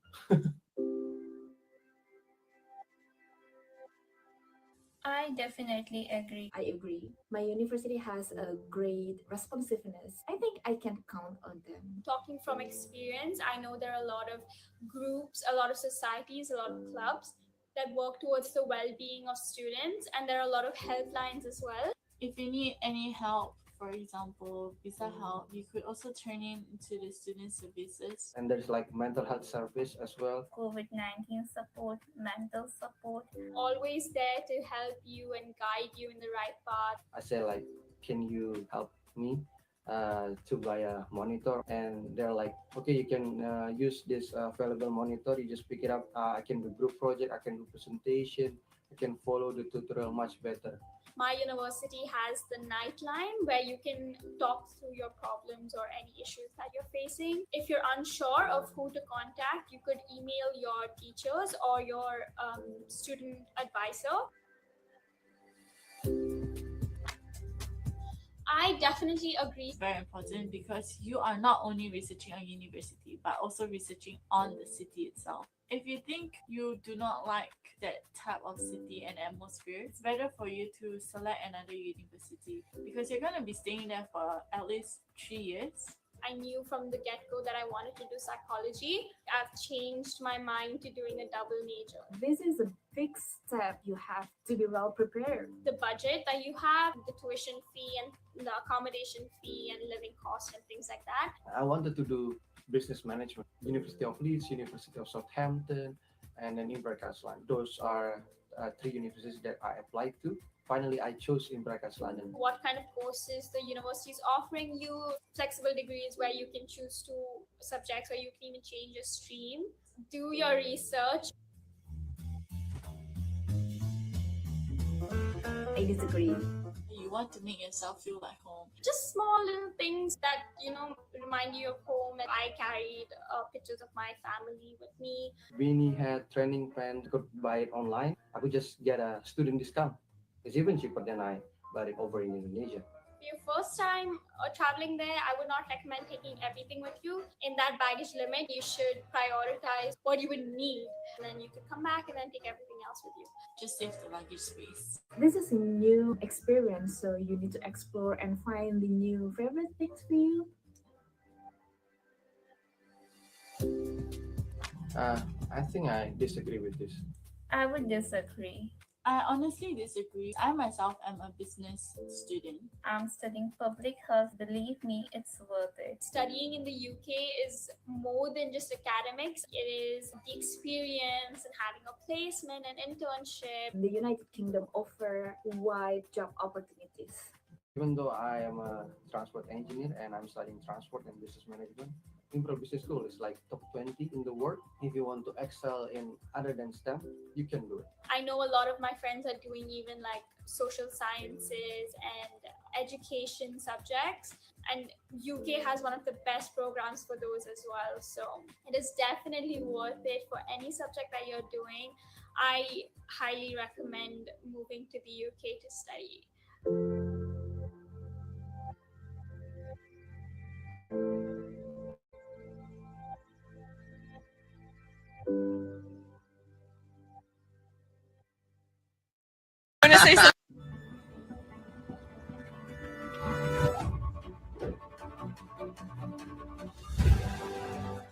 I definitely agree. I agree. My university has a great responsiveness. I think I can count on them. Talking from experience, I know there are a lot of groups, a lot of societies, a lot of clubs that work towards the well-being of students, and there are a lot of helplines as well. If you need any help, for example, visa help, you could also turn in to the student services. And there's like mental health service as well. COVID-19 support, mental support. Always there to help you and guide you in the right path. I say like, can you help me to buy a monitor? And they're like, okay, you can use this available monitor. You just pick it up. I can do group project. I can do presentation. I can follow the tutorial much better. My university has the Nightline where you can talk through your problems or any issues that you're facing. If you're unsure of who to contact, you could email your teachers or your student advisor. I definitely agree. It's very important because you are not only researching on university, but also researching on the city itself. If you think you do not like that type of city and atmosphere, it's better for you to select another university because you're going to be staying there for at least 3 years. I knew from the get-go that I wanted to do psychology. I've changed my mind to doing a double major. This is a big step. You have to be well prepared. The budget that you have, the tuition fee and the accommodation fee and living costs and things like that. I wanted to do business management. University of Leeds, University of Southampton, and then Invercargill. Those are three universities that I applied to. Finally, I chose in Brackets, London. What kind of courses the university is offering you, flexible degrees where you can choose two subjects or you can even change your stream. Do your research. I disagree. You want to make yourself feel like home. Just small little things that, remind you of home. And I carried pictures of my family with me. Winnie had training plan, could buy it online. I could just get a student discount. It's even cheaper than I bought it over in Indonesia. Your first time traveling there, I would not recommend taking everything with you. In that baggage limit, you should prioritize what you would need. And then you could come back and then take everything else with you. Just save the luggage space. This is a new experience, so you need to explore and find the new favorite things for you. I think I disagree with this. I would disagree. I honestly disagree. I myself am a business student. I'm studying public health. Believe me, it's worth it. Studying in the UK is more than just academics. It is the experience and having a placement and internship. The United Kingdom offer wide job opportunities. Even though I am a transport engineer and I'm studying transport and business management, Impro Business School is like top 20 in the world. If you want to excel in other than STEM, you can do it. I know a lot of my friends are doing even like social sciences and education subjects, and UK has one of the best programs for those as well. So it is definitely worth it for any subject that you're doing. I highly recommend moving to the UK to study.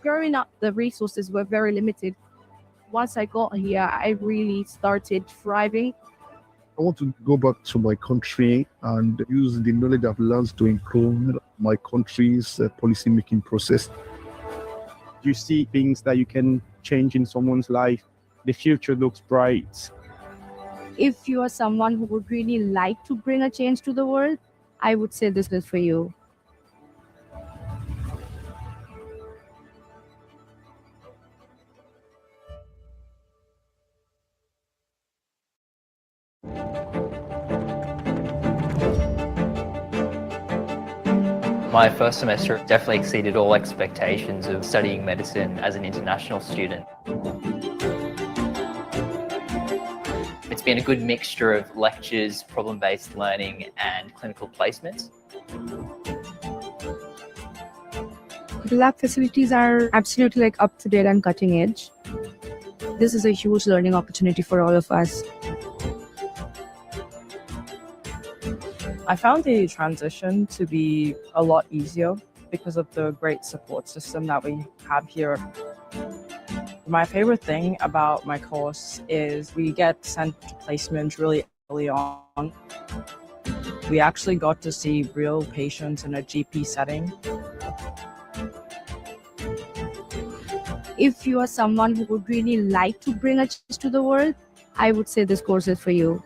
Growing up, the resources were very limited. Once I got here, I really started thriving. I want to go back to my country and use the knowledge I've learned to improve my country's policy-making process. You see things that you can change in someone's life. The future looks bright. If you are someone who would really like to bring a change to the world, I would say this is for you. My first semester definitely exceeded all expectations of studying medicine as an international student. It's been a good mixture of lectures, problem-based learning, and clinical placements. The lab facilities are absolutely up to date and cutting edge. This is a huge learning opportunity for all of us. I found the transition to be a lot easier because of the great support system that we have here. My favorite thing about my course is we get sent to placement really early on. We actually got to see real patients in a GP setting. If you are someone who would really like to bring a change to the world, I would say this course is for you.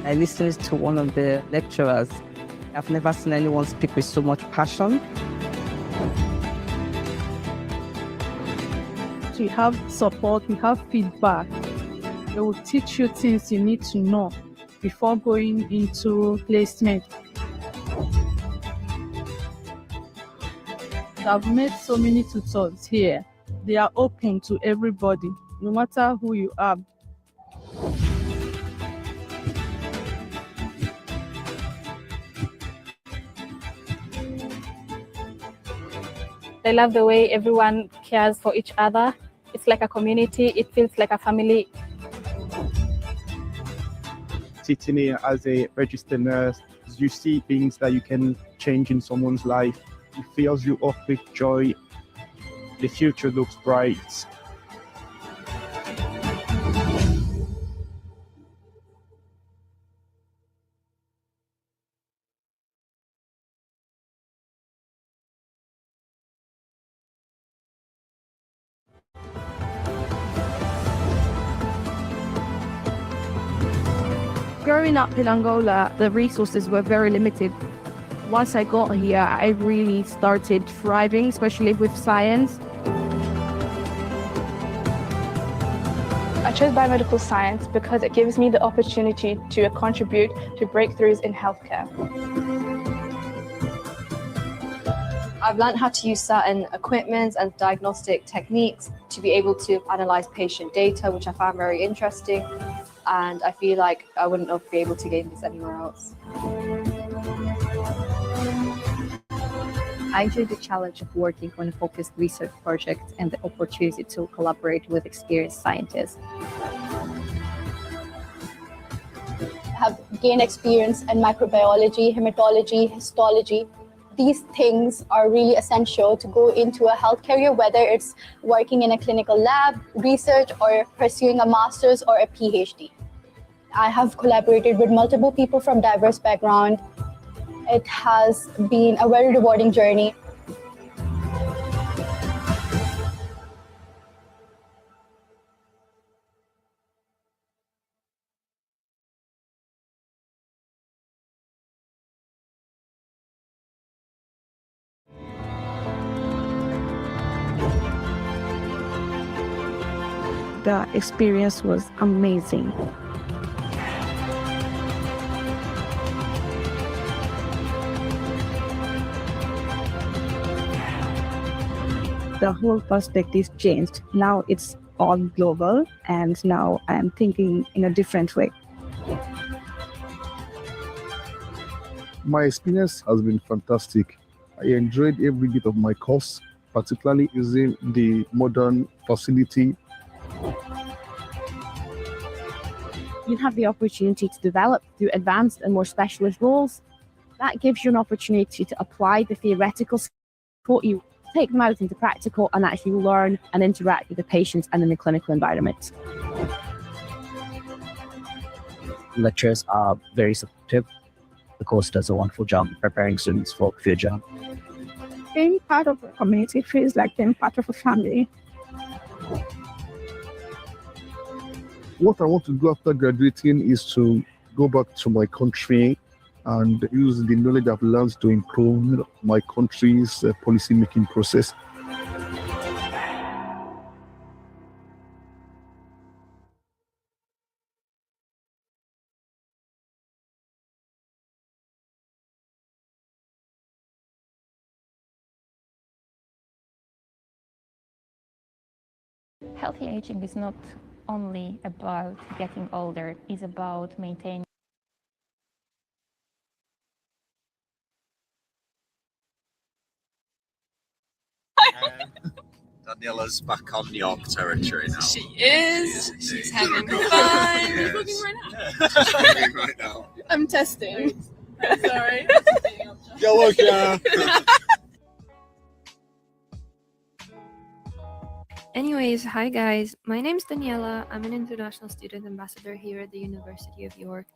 I listened to one of the lecturers. I've never seen anyone speak with so much passion. We have support, we have feedback. They will teach you things you need to know before going into placement. I've met so many tutors here. They are open to everybody, no matter who you are. I love the way everyone cares for each other. It's like a community. It feels like a family. Sitting here as a registered nurse, you see things that you can change in someone's life. It fills you up with joy. The future looks bright. Growing up in Angola, the resources were very limited. Once I got here, I really started thriving, especially with science. I chose biomedical science because it gives me the opportunity to contribute to breakthroughs in healthcare. I've learned how to use certain equipment and diagnostic techniques to be able to analyze patient data, which I found very interesting. And I feel like I wouldn't have been able to gain this anywhere else. I enjoy the challenge of working on a focused research project and the opportunity to collaborate with experienced scientists. Have gained experience in microbiology, hematology, histology. These things are really essential to go into a health career, whether it's working in a clinical lab, research, or pursuing a master's or a PhD. I have collaborated with multiple people from diverse backgrounds. It has been a very rewarding journey. The experience was amazing. The whole perspective changed. Now it's all global, and now I'm thinking in a different way. My experience has been fantastic. I enjoyed every bit of my course, particularly using the modern facility. You have the opportunity to develop through advanced and more specialist roles. That gives you an opportunity to apply the theoretical skills you take them out into practical and actually learn and interact with the patients and in the clinical environment. Lecturers are very supportive. The course does a wonderful job preparing students for the future. Being part of a community feels like being part of a family. What I want to do after graduating is to go back to my country and use the knowledge I've learned to improve my country's policy-making process. Healthy aging is not only about getting older, it's about maintaining. Daniela's back on York territory now. She is. She's having fun. Yes. You're looking right now. Right now. I'm testing. Sorry. You're welcome. Anyways, hi guys, my name's Daniela. I'm an international student ambassador here at the University of York.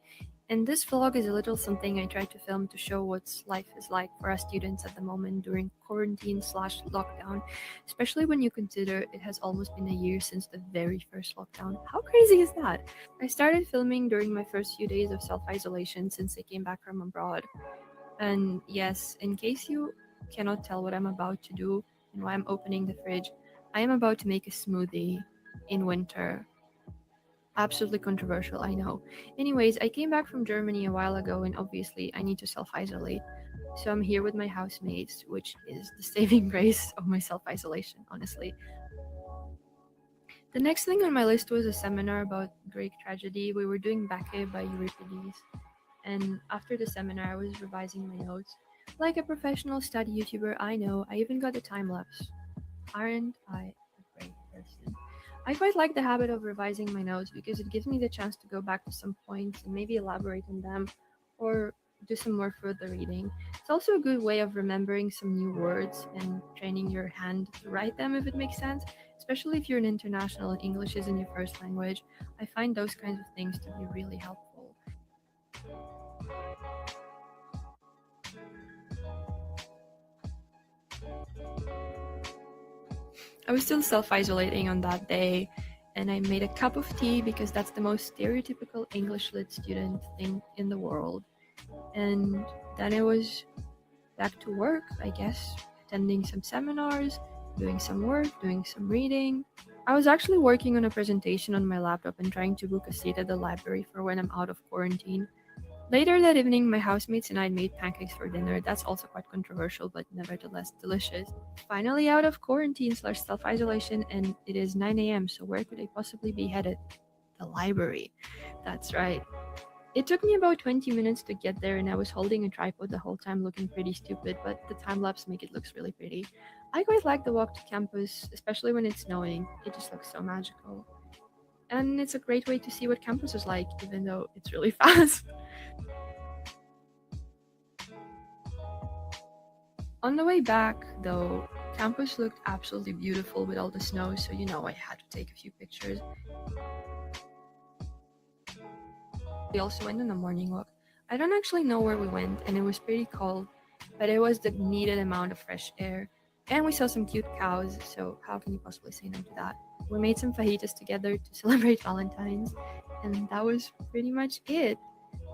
And this vlog is a little something I tried to film to show what life is like for us students at the moment during quarantine/lockdown, especially when you consider it has almost been a year since the very first lockdown. How crazy is that? I started filming during my first few days of self-isolation since I came back from abroad. And yes, in case you cannot tell what I'm about to do and why I'm opening the fridge, I am about to make a smoothie in winter. Absolutely controversial, I know. Anyways, I came back from Germany a while ago and obviously I need to self-isolate. So I'm here with my housemates, which is the saving grace of my self-isolation, honestly. The next thing on my list was a seminar about Greek tragedy. We were doing Bacchae by Euripides. And after the seminar, I was revising my notes. Like a professional study YouTuber, I know, I even got a time-lapse. Aren't I a great person? I quite like the habit of revising my notes because it gives me the chance to go back to some points and maybe elaborate on them, or do some more further reading. It's also a good way of remembering some new words and training your hand to write them, if it makes sense, especially if you're an international and English isn't your first language. I find those kinds of things to be really helpful. I was still self-isolating on that day, and I made a cup of tea because that's the most stereotypical English lit student thing in the world. And then it was back to work, I guess, attending some seminars, doing some work, doing some reading. I was actually working on a presentation on my laptop and trying to book a seat at the library for when I'm out of quarantine. Later that evening, my housemates and I made pancakes for dinner. That's also quite controversial, but nevertheless delicious. Finally out of quarantine / self-isolation, and it is 9 a.m, so where could I possibly be headed? The library. That's right. It took me about 20 minutes to get there, and I was holding a tripod the whole time looking pretty stupid, but the time-lapse make it looks really pretty. I quite like the walk to campus, especially when it's snowing. It just looks so magical. And it's a great way to see what campus is like, even though it's really fast. On the way back, though, campus looked absolutely beautiful with all the snow, so I had to take a few pictures. We also went on a morning walk. I don't actually know where we went, and it was pretty cold, but it was the needed amount of fresh air. And we saw some cute cows, so how can you possibly say no to that? We made some fajitas together to celebrate Valentine's, and that was pretty much it.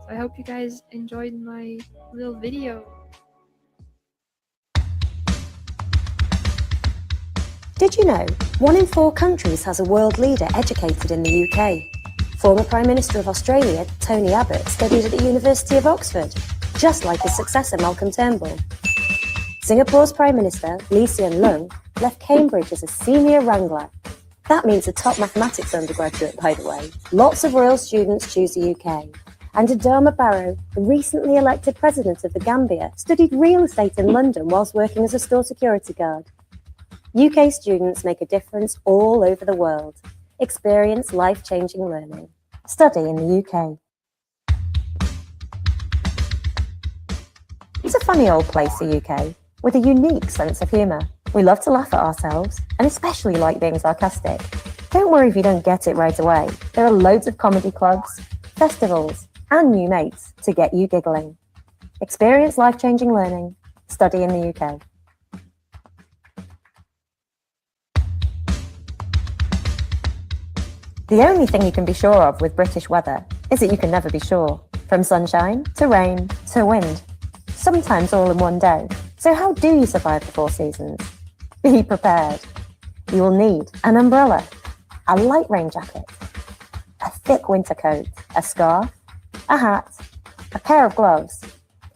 So I hope you guys enjoyed my little video. Did you know 1 in 4 countries has a world leader educated in the UK? Former Prime Minister of Australia, Tony Abbott, studied at the University of Oxford, just like his successor Malcolm Turnbull. Singapore's Prime Minister, Lee Hsien Loong, left Cambridge as a senior wrangler. That means a top mathematics undergraduate, by the way. Lots of royal students choose the UK. And Adama Barrow, the recently elected president of the Gambia, studied real estate in London whilst working as a store security guard. UK students make a difference all over the world. Experience life-changing learning. Study in the UK. It's a funny old place, the UK, with a unique sense of humour. We love to laugh at ourselves, and especially like being sarcastic. Don't worry if you don't get it right away. There are loads of comedy clubs, festivals, and new mates to get you giggling. Experience life-changing learning. Study in the UK. The only thing you can be sure of with British weather is that you can never be sure. From sunshine, to rain, to wind. Sometimes all in one day. So how do you survive the 4 seasons? Be prepared. You will need an umbrella, a light rain jacket, a thick winter coat, a scarf, a hat, a pair of gloves,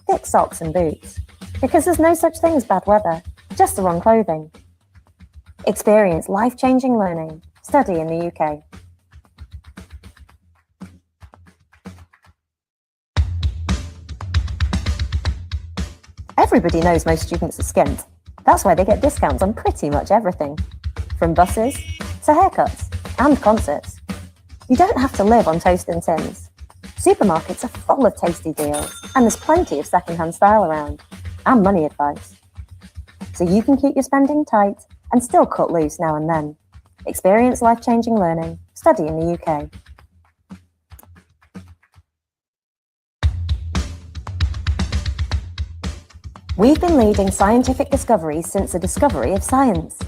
thick socks and boots. Because there's no such thing as bad weather, just the wrong clothing. Experience life-changing learning. Study in the UK. Everybody knows most students are skint. That's why they get discounts on pretty much everything. From buses to haircuts and concerts. You don't have to live on toast and tins. Supermarkets are full of tasty deals, and there's plenty of second-hand style around, and money advice. So you can keep your spending tight and still cut loose now and then. Experience life-changing learning. Study in the UK. We've been leading scientific discoveries since the discovery of science.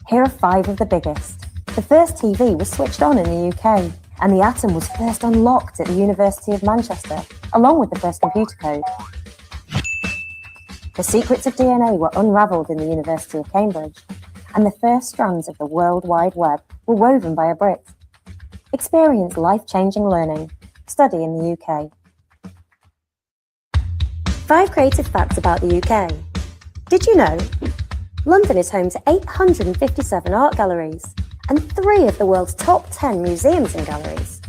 Here are 5 of the biggest. The first TV was switched on in the UK, and the atom was first unlocked at the University of Manchester, along with the first computer code. The secrets of DNA were unravelled in the University of Cambridge, and the first strands of the World Wide Web were woven by a Brit. Experience life-changing learning. Study in the UK. 5 creative facts about the UK. Did you know? London is home to 857 art galleries and 3 of the world's top 10 museums and galleries.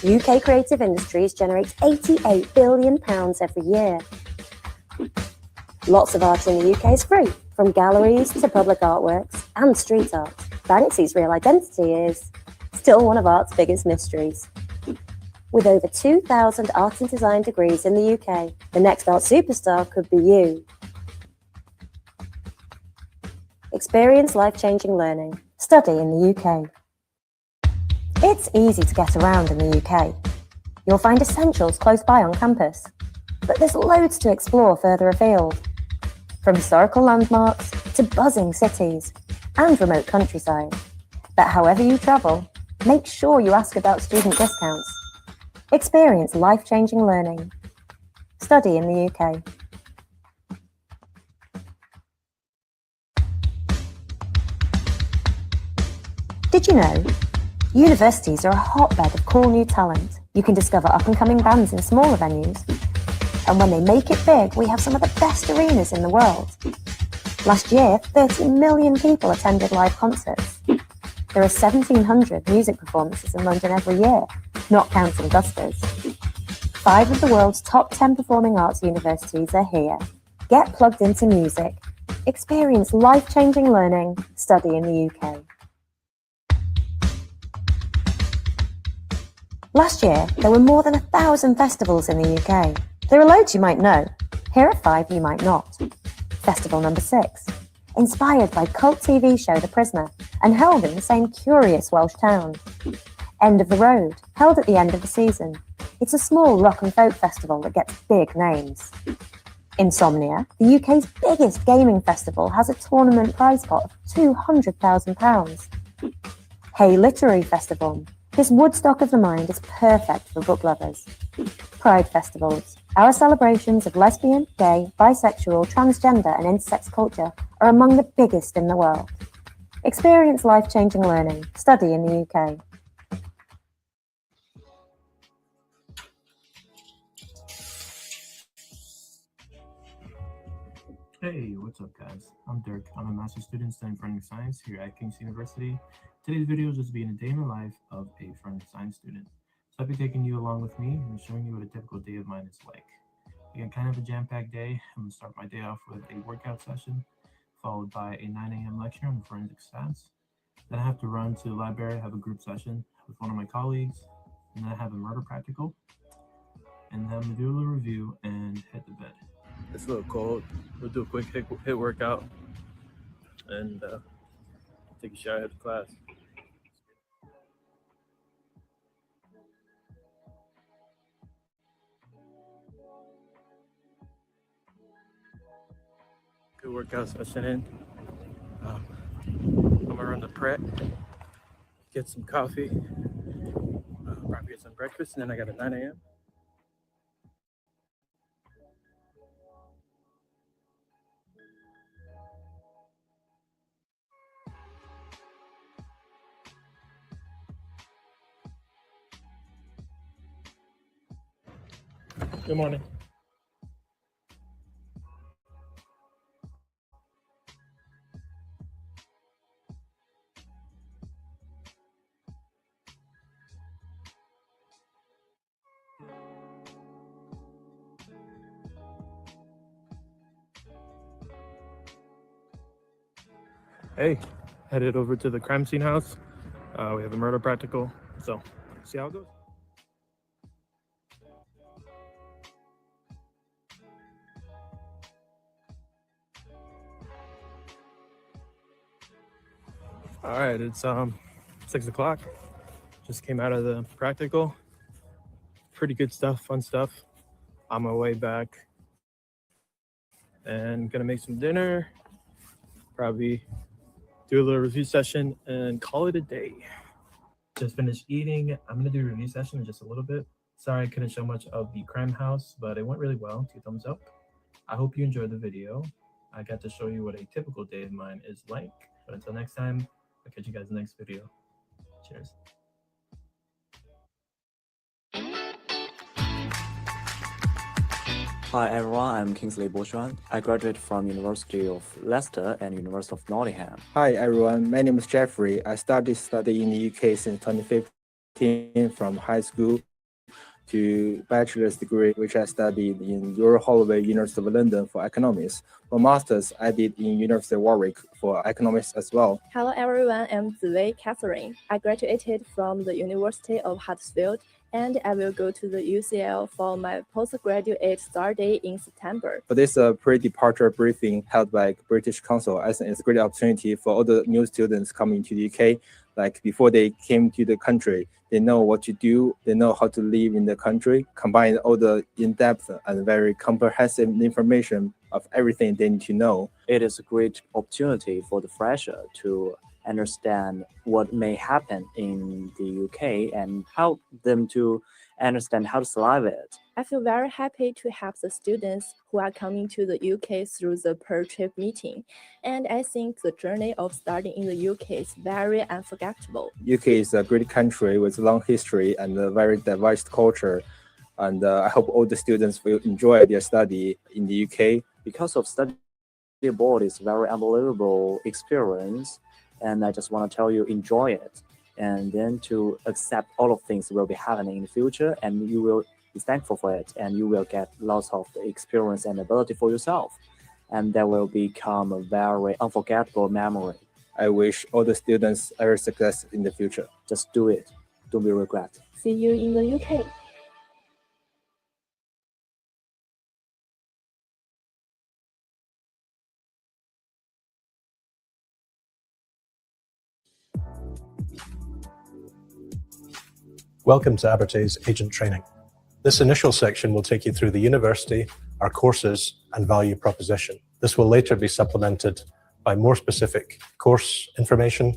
UK creative industries generate £88 billion every year. Lots of art in the UK is free, from galleries to public artworks and street art. Banksy's real identity is still one of art's biggest mysteries. With over 2,000 art and design degrees in the UK, the next art superstar could be you. Experience life-changing learning. Study in the UK. It's easy to get around in the UK. You'll find essentials close by on campus, but there's loads to explore further afield. From historical landmarks to buzzing cities and remote countryside. But however you travel, make sure you ask about student discounts. Experience life-changing learning. Study in the UK. Did you know? Universities are a hotbed of cool new talent. You can discover up-and-coming bands in smaller venues. And when they make it big, we have some of the best arenas in the world. Last year, 30 million people attended live concerts. There are 1,700 music performances in London every year, not counting busters. 5 of the world's top 10 performing arts universities are here. Get plugged into music. Experience life-changing learning. Study in the UK. Last year, there were more than 1,000 festivals in the UK. There are loads you might know. Here are 5 you might not. Festival number 6, inspired by cult TV show The Prisoner, and held in the same curious Welsh town. End of the Road, held at the end of the season. It's a small rock and folk festival that gets big names. Insomnia, the UK's biggest gaming festival, has a tournament prize pot of £200,000. Hey Literary Festival. This Woodstock of the mind is perfect for book lovers. Pride festivals. Our celebrations of lesbian, gay, bisexual, transgender and intersex culture are among the biggest in the world. Experience life-changing learning. Study in the UK. Hey, what's up guys? I'm Dirk. I'm a master's student studying forensic science here at King's University. Today's video is just being a day in the life of a forensic science student. So I'll be taking you along with me and showing you what a typical day of mine is like. Again, kind of a jam-packed day. I'm going to start my day off with a workout session, followed by a 9 a.m. lecture on forensic stats. Then I have to run to the library, have a group session with one of my colleagues, and then I have a murder practical. And then I'm going to do a little review and head to bed. It's a little cold. We'll do a quick hit workout and take a shower after class. Good workout session in. I'm gonna run the prep, get some coffee, probably get some breakfast, and then I got a 9 a.m. Good morning. Hey, headed over to the crime scene house. We have a murder practical, so see how it goes. All right, it's 6 o'clock. Just came out of the practical. Pretty good stuff, fun stuff. On my way back and gonna make some dinner, probably do a little review session and call it a day. Just finished eating. I'm gonna do a review session in just a little bit. Sorry I couldn't show much of the crime house, but it went really well. 2 thumbs up. I hope you enjoyed the video. I got to show you what a typical day of mine is like. But until next time, I'll catch you guys in the next video. Cheers. Hi everyone, I'm Kingsley Bochuan. I graduated from University of Leicester and University of Nottingham. Hi everyone, my name is Jeffrey. I started studying in the UK since 2015 from high school to bachelor's degree, which I studied in Royal Holloway, University of London for economics. For master's, I did in University of Warwick for economics as well. Hello everyone, I'm Ziwei Catherine. I graduated from the University of Huddersfield and I will go to the UCL for my postgraduate start day in September. For this pre-departure briefing held by British Council, I think it's a great opportunity for all the new students coming to the UK. Like before they came to the country, they know what to do, they know how to live in the country, combine all the in-depth and very comprehensive information of everything they need to know. It is a great opportunity for the fresher to understand what may happen in the UK and help them to understand how to survive it. I feel very happy to help the students who are coming to the UK through the per-trip meeting. And I think the journey of studying in the UK is very unforgettable. UK is a great country with a long history and a very diverse culture. And I hope all the students will enjoy their study in the UK. Because of study abroad is a very unbelievable experience. And I just want to tell you, enjoy it. And then to accept all of things will be happening in the future, and you will be thankful for it, and you will get lots of experience and ability for yourself. And that will become a very unforgettable memory. I wish all the students every success in the future. Just do it. Don't be regret. See you in the UK. Welcome to Abertay's Agent Training. This initial section will take you through the university, our courses, and value proposition. This will later be supplemented by more specific course information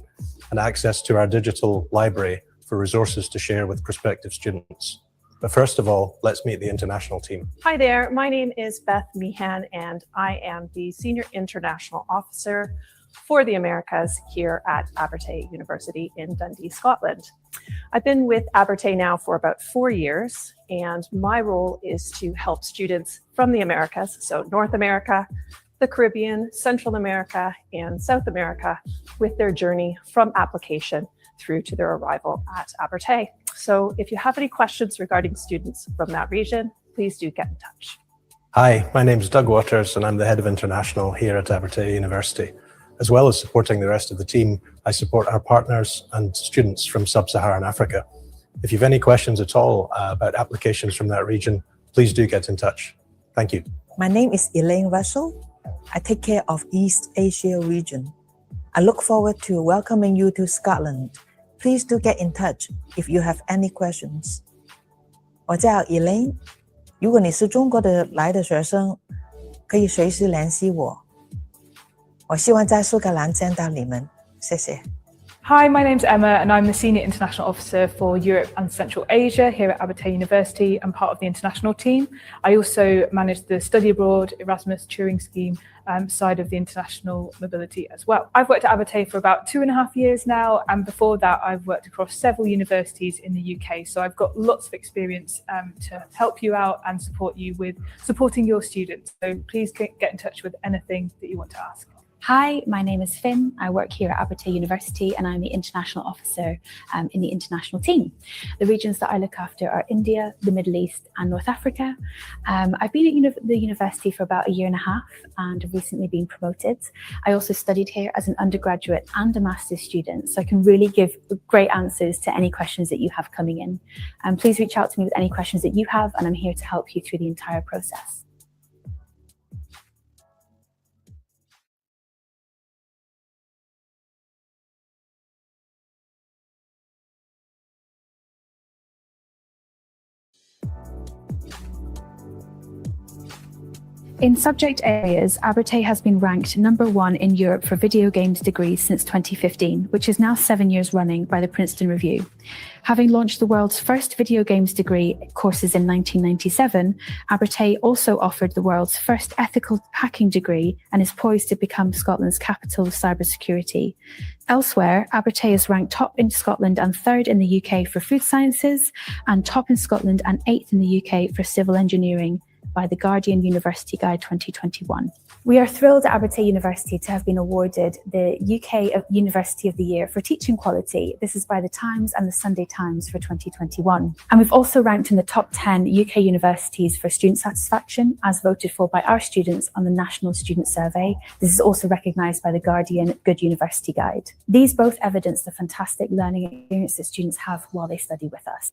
and access to our digital library for resources to share with prospective students. But first of all, let's meet the international team. Hi there, my name is Beth Meehan, and I am the Senior International Officer for the Americas here at Abertay University in Dundee, Scotland. I've been with Abertay now for about 4 years, and my role is to help students from the Americas, so North America, the Caribbean, Central America, and South America, with their journey from application through to their arrival at Abertay. So if you have any questions regarding students from that region, please do get in touch. Hi, my name is Doug Waters, and I'm the Head of International here at Abertay University. As well as supporting the rest of the team, I support our partners and students from Sub-Saharan Africa. If you have any questions at all about applications from that region, please do get in touch. Thank you. My name is Elaine Russell. I take care of East Asia region. I look forward to welcoming you to Scotland. Please do get in touch if you have any questions. 我叫 Elaine， 如果你是中国来的学生，可以随时联系我。我希望在苏格兰见到你们，谢谢。 Hi, my name's Emma, and I'm the Senior International Officer for Europe and Central Asia here at Abertay University and part of the international team. I also manage the Study Abroad Erasmus Touring Scheme side of the international mobility as well. I've worked at Abertay for about 2.5 years now, and before that I've worked across several universities in the UK, so I've got lots of experience to help you out and support you with supporting your students. So please get in touch with anything that you want to ask. Hi, my name is Finn. I work here at Abertay University and I'm the International Officer in the international team. The regions that I look after are India, the Middle East and North Africa. I've been at the university for about 1.5 years and have recently been promoted. I also studied here as an undergraduate and a master's student, so I can really give great answers to any questions that you have coming in. Please reach out to me with any questions that you have, and I'm here to help you through the entire process. In subject areas, Abertay has been ranked #1 in Europe for video games degrees since 2015, which is now 7 years running by the Princeton Review. Having launched the world's first video games degree courses in 1997, Abertay also offered the world's first ethical hacking degree and is poised to become Scotland's capital of cybersecurity. Elsewhere, Abertay is ranked top in Scotland and 3rd in the UK for food sciences, and top in Scotland and 8th in the UK for civil engineering by the Guardian University Guide 2021. We are thrilled at Abertay University to have been awarded the UK University of the Year for teaching quality. This is by the Times and the Sunday Times for 2021. And we've also ranked in the top 10 UK universities for student satisfaction, as voted for by our students on the National Student Survey. This is also recognised by the Guardian Good University Guide. These both evidence the fantastic learning experience that students have while they study with us.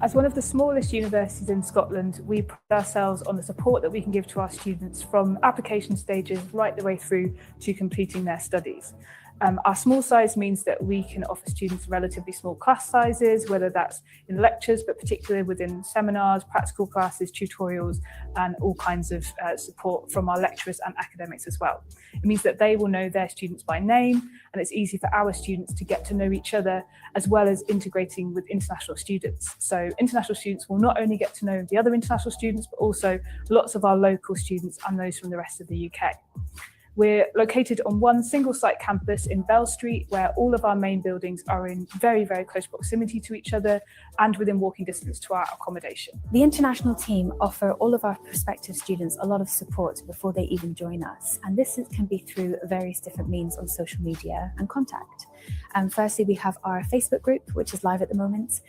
As one of the smallest universities in Scotland, we pride ourselves on the support that we can give to our students from application stages right the way through to completing their studies. Our small size means that we can offer students relatively small class sizes, whether that's in lectures, but particularly within seminars, practical classes, tutorials, and all kinds of support from our lecturers and academics as well. It means that they will know their students by name, and it's easy for our students to get to know each other, as well as integrating with international students. So international students will not only get to know the other international students, but also lots of our local students and those from the rest of the UK. We're located on one single site campus in Bell Street, where all of our main buildings are in very, very close proximity to each other and within walking distance to our accommodation. The international team offer all of our prospective students a lot of support before they even join us, and this can be through various different means on social media and contact. Firstly, we have our Facebook group, which is live at the moment.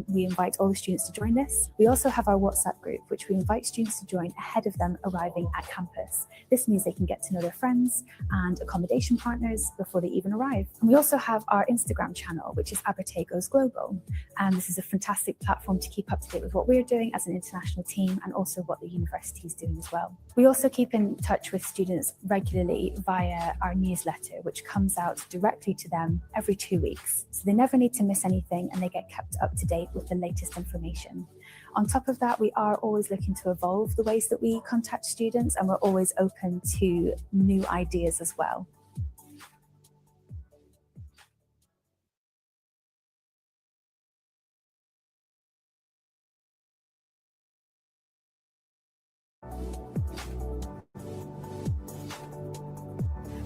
We invite all the students to join this. We also have our WhatsApp group, which we invite students to join ahead of them arriving at campus. This means they can get to know their friends and accommodation partners before they even arrive. And we also have our Instagram channel, which is Abertay Goes Global. And this is a fantastic platform to keep up to date with what we're doing as an international team and also what the university is doing as well. We also keep in touch with students regularly via our newsletter, which comes out directly to them every 2 weeks. So they never need to miss anything and they get kept up to date with the latest information. On top of that, we are always looking to evolve the ways that we contact students, and we're always open to new ideas as well.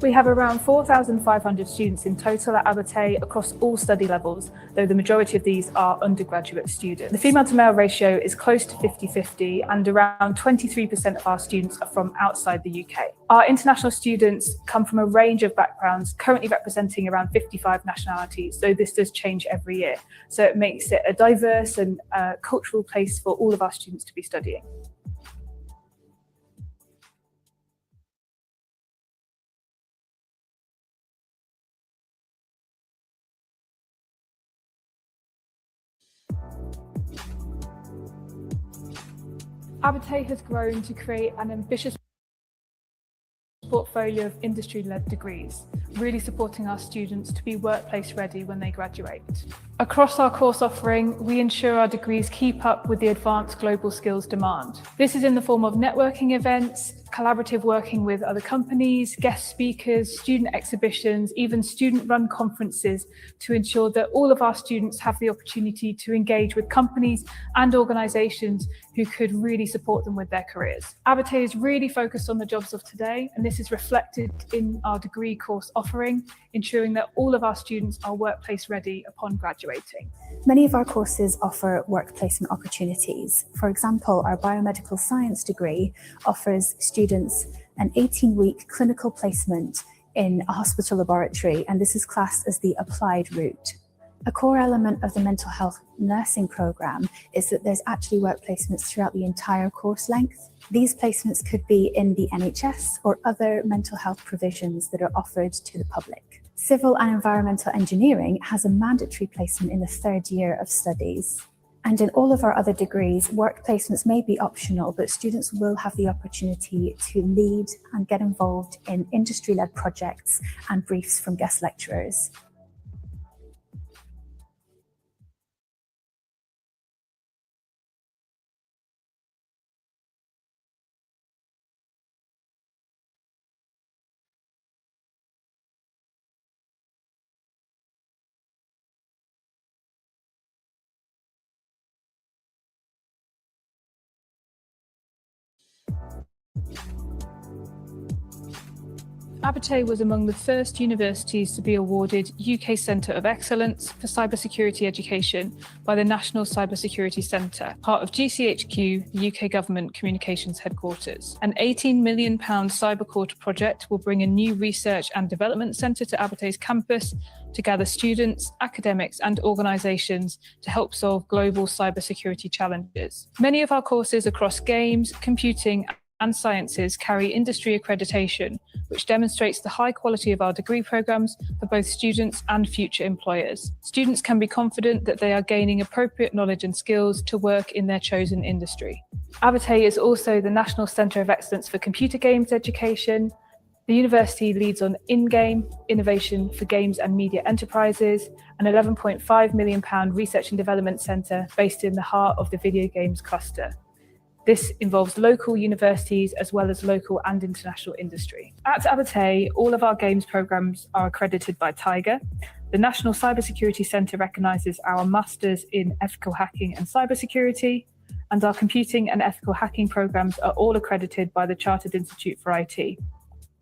We have around 4,500 students in total at Abertay across all study levels, though the majority of these are undergraduate students. The female to male ratio is close to 50-50, and around 23% of our students are from outside the UK. Our international students come from a range of backgrounds, currently representing around 55 nationalities, though this does change every year. So it makes it a diverse and cultural place for all of our students to be studying. Abertay has grown to create an ambitious portfolio of industry-led degrees, really supporting our students to be workplace ready when they graduate. Across our course offering, we ensure our degrees keep up with the advanced global skills demand. This is in the form of networking events, collaborative working with other companies, guest speakers, student exhibitions, even student-run conferences to ensure that all of our students have the opportunity to engage with companies and organisations who could really support them with their careers. Abertay is really focused on the jobs of today, and this is reflected in our degree course offering, ensuring that all of our students are workplace ready upon graduating. Many of our courses offer work placement opportunities. For example, our biomedical science degree offers students an 18-week clinical placement in a hospital laboratory, and this is classed as the applied route. A core element of the mental health nursing programme is that there's actually work placements throughout the entire course length. These placements could be in the NHS or other mental health provisions that are offered to the public. Civil and environmental engineering has a mandatory placement in the third year of studies. And in all of our other degrees, work placements may be optional, but students will have the opportunity to lead and get involved in industry-led projects and briefs from guest lecturers. Abertay was among the first universities to be awarded UK Centre of Excellence for Cybersecurity Education by the National Cybersecurity Centre, part of GCHQ, the UK Government Communications Headquarters. An £18 million cybercourt project will bring a new research and development centre to Abertay's campus to gather students, academics and organisations to help solve global cybersecurity challenges. Many of our courses across games, computing and Sciences carry industry accreditation, which demonstrates the high quality of our degree programmes for both students and future employers. Students can be confident that they are gaining appropriate knowledge and skills to work in their chosen industry. Abertay is also the National Centre of Excellence for Computer Games Education. The university leads on in-game innovation for games and media enterprises, an £11.5 million research and development centre based in the heart of the video games cluster. This involves local universities as well as local and international industry. At Abertay, all of our games programmes are accredited by Tiger. The National Cybersecurity Centre recognises our Masters in Ethical Hacking and Cybersecurity, and our computing and ethical hacking programmes are all accredited by the Chartered Institute for IT.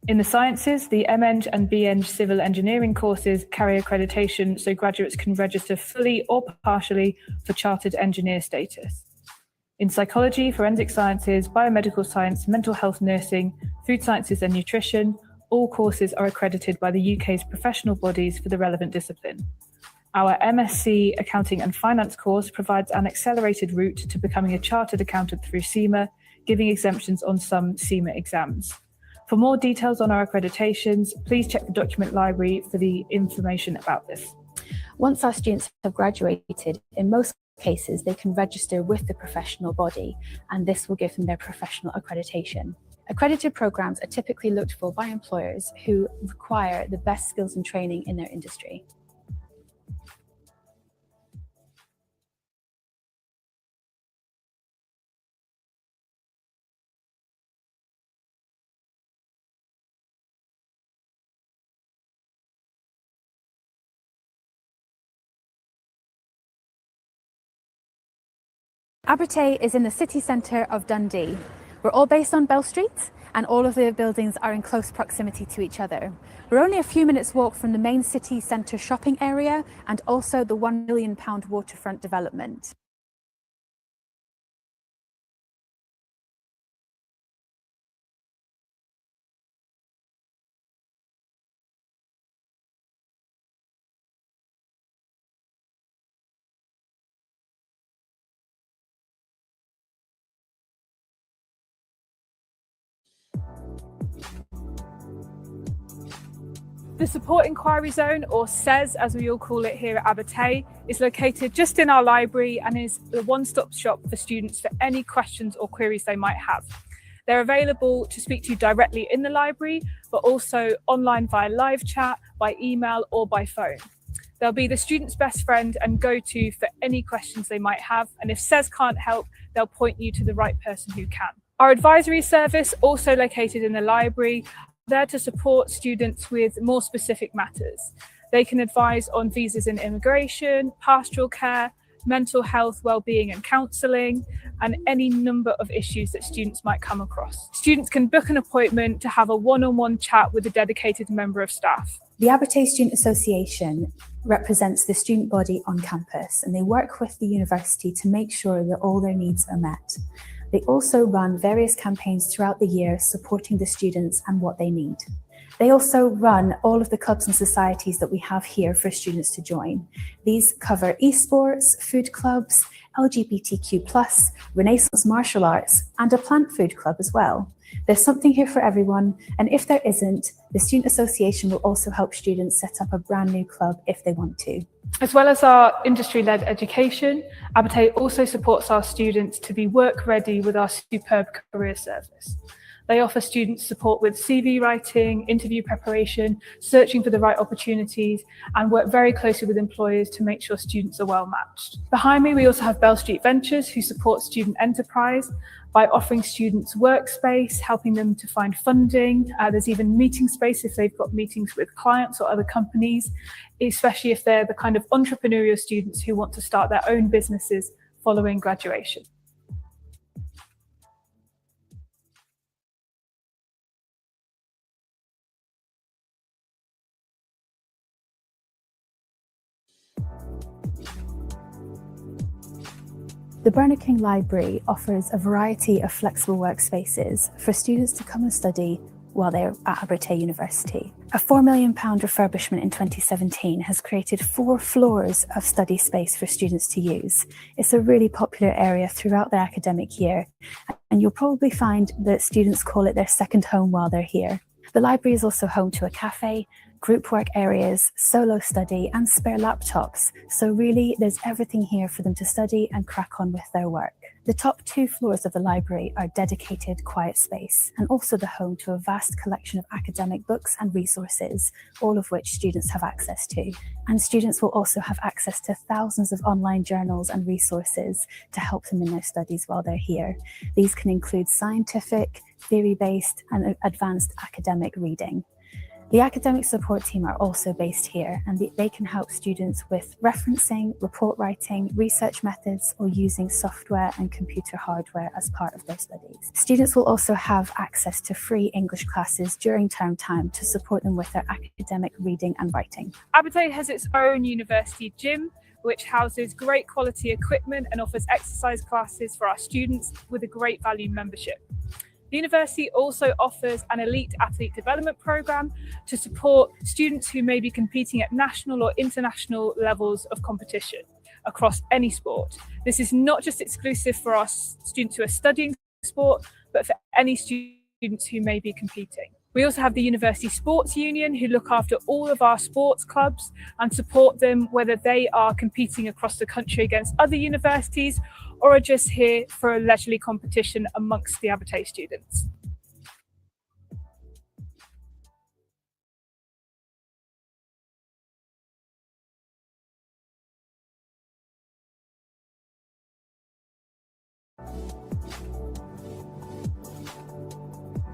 In the Sciences, the MEng and BEng civil engineering courses carry accreditation so graduates can register fully or partially for Chartered Engineer status. In Psychology, Forensic Sciences, Biomedical Science, Mental Health Nursing, Food Sciences and Nutrition, all courses are accredited by the UK's professional bodies for the relevant discipline. Our MSc Accounting and Finance course provides an accelerated route to becoming a chartered accountant through CIMA, giving exemptions on some CIMA exams. For more details on our accreditations, please check the document library for the information about this. Once our students have graduated, in most cases, they can register with the professional body, and this will give them their professional accreditation. Accredited programs are typically looked for by employers who require the best skills and training in their industry. Abertay is in the city centre of Dundee. We're all based on Bell Street, and all of the buildings are in close proximity to each other. We're only a few minutes walk from the main city centre shopping area and also the £1 million waterfront development. The Support Inquiry Zone, or SES as we all call it here at Abertay, is located just in our library and is the one-stop shop for students for any questions or queries they might have. They're available to speak to you directly in the library, but also online via live chat, by email or by phone. They'll be the student's best friend and go-to for any questions they might have, and if SES can't help, they'll point you to the right person who can. Our advisory service, also located in the library, there to support students with more specific matters. They can advise on visas and immigration, pastoral care, mental health, well-being and counselling, and any number of issues that students might come across. Students can book an appointment to have a one-on-one chat with a dedicated member of staff. The Abertay Student Association represents the student body on campus, and they work with the university to make sure that all their needs are met. They also run various campaigns throughout the year supporting the students and what they need. They also run all of the clubs and societies that we have here for students to join. These cover esports, food clubs, LGBTQ+, Renaissance martial arts, and a plant food club as well. There's something here for everyone, and if there isn't, the Student Association will also help students set up a brand new club if they want to. As well as our industry-led education, Abertay also supports our students to be work-ready with our superb career service. They offer students support with CV writing, interview preparation, searching for the right opportunities, and work very closely with employers to make sure students are well matched. Behind me, we also have Bell Street Ventures, who support student enterprise by offering students workspace, helping them to find funding. There's even meeting space if they've got meetings with clients or other companies, especially if they're the kind of entrepreneurial students who want to start their own businesses following graduation. The Burner King Library offers a variety of flexible workspaces for students to come and study while they're at Abertay University. A £4 million refurbishment in 2017 has created 4 floors of study space for students to use. It's a really popular area throughout their academic year, and you'll probably find that students call it their second home while they're here. The library is also home to a cafe, group work areas, solo study, and spare laptops. So really, there's everything here for them to study and crack on with their work. The top 2 floors of the library are dedicated quiet space, and also the home to a vast collection of academic books and resources, all of which students have access to. And students will also have access to thousands of online journals and resources to help them in their studies while they're here. These can include scientific, theory-based, and advanced academic reading. The academic support team are also based here, and they can help students with referencing, report writing, research methods, or using software and computer hardware as part of their studies. Students will also have access to free English classes during term time to support them with their academic reading and writing. Abertay has its own university gym, which houses great quality equipment and offers exercise classes for our students with a great value membership. The university also offers an elite athlete development program to support students who may be competing at national or international levels of competition across any sport. This is not just exclusive for our students who are studying sport, but for any students who may be competing. We also have the University Sports Union, who look after all of our sports clubs and support them whether they are competing across the country against other universities or are just here for a leisurely competition amongst the Abertay students.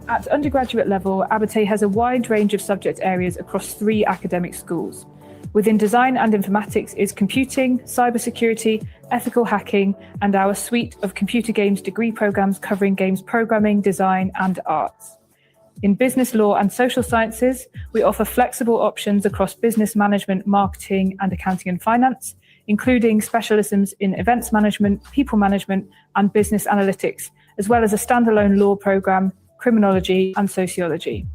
At undergraduate level, Abertay has a wide range of subject areas across 3 academic schools. Within design and informatics is computing, cybersecurity, ethical hacking, and our suite of computer games degree programs covering games programming, design, and arts. In business law and social sciences, we offer flexible options across business management, marketing, and accounting and finance, including specialisms in events management, people management, and business analytics, as well as a standalone law program, criminology, and sociology.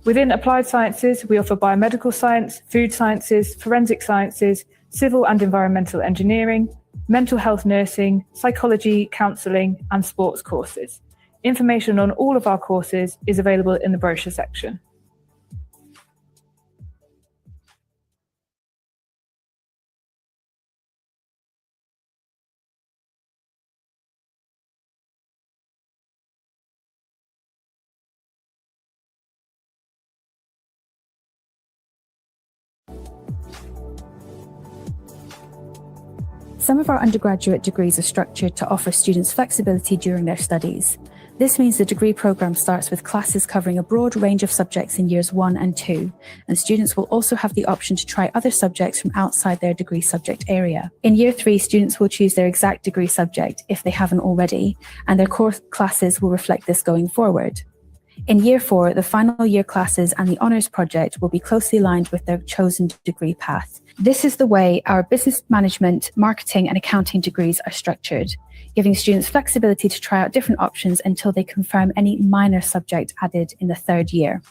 Within applied sciences, we offer biomedical science, food sciences, forensic sciences, civil and environmental engineering, mental health nursing, psychology, counselling, and sports courses. Information on all of our courses is available in the brochure section. Some of our undergraduate degrees are structured to offer students flexibility during their studies. This means the degree programme starts with classes covering a broad range of subjects in years 1 and 2, and students will also have the option to try other subjects from outside their degree subject area. In year 3, students will choose their exact degree subject if they haven't already, and their core classes will reflect this going forward. In year 4, the final year classes and the honours project will be closely aligned with their chosen degree path. This is the way our business management, marketing, and accounting degrees are structured, giving students flexibility to try out different options until they confirm any minor subject added in the 3rd year.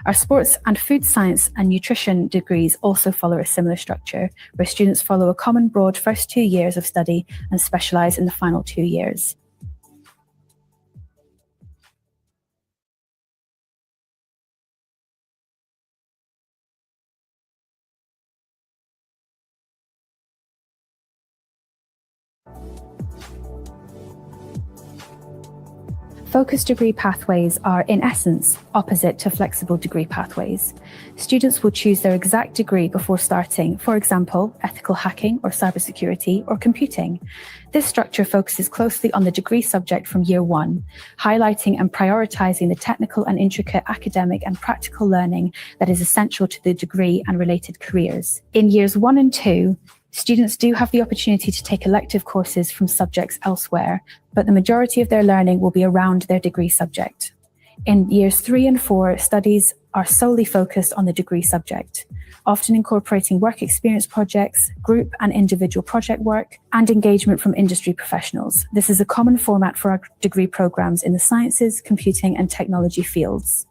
Our sports and food science and nutrition degrees also follow a similar structure, where students follow a common broad first 2 years of study and specialise in the final 2 years. Focused degree pathways are, in essence, opposite to flexible degree pathways. Students will choose their exact degree before starting, for example, ethical hacking or cybersecurity or computing. This structure focuses closely on the degree subject from year 1, highlighting and prioritising the technical and intricate academic and practical learning that is essential to the degree and related careers. In years 1 and 2, students do have the opportunity to take elective courses from subjects elsewhere, but the majority of their learning will be around their degree subject. In years 3 and 4, studies are solely focused on the degree subject, often incorporating work experience projects, group and individual project work, and engagement from industry professionals. This is a common format for our degree programs in the sciences, computing, and technology fields.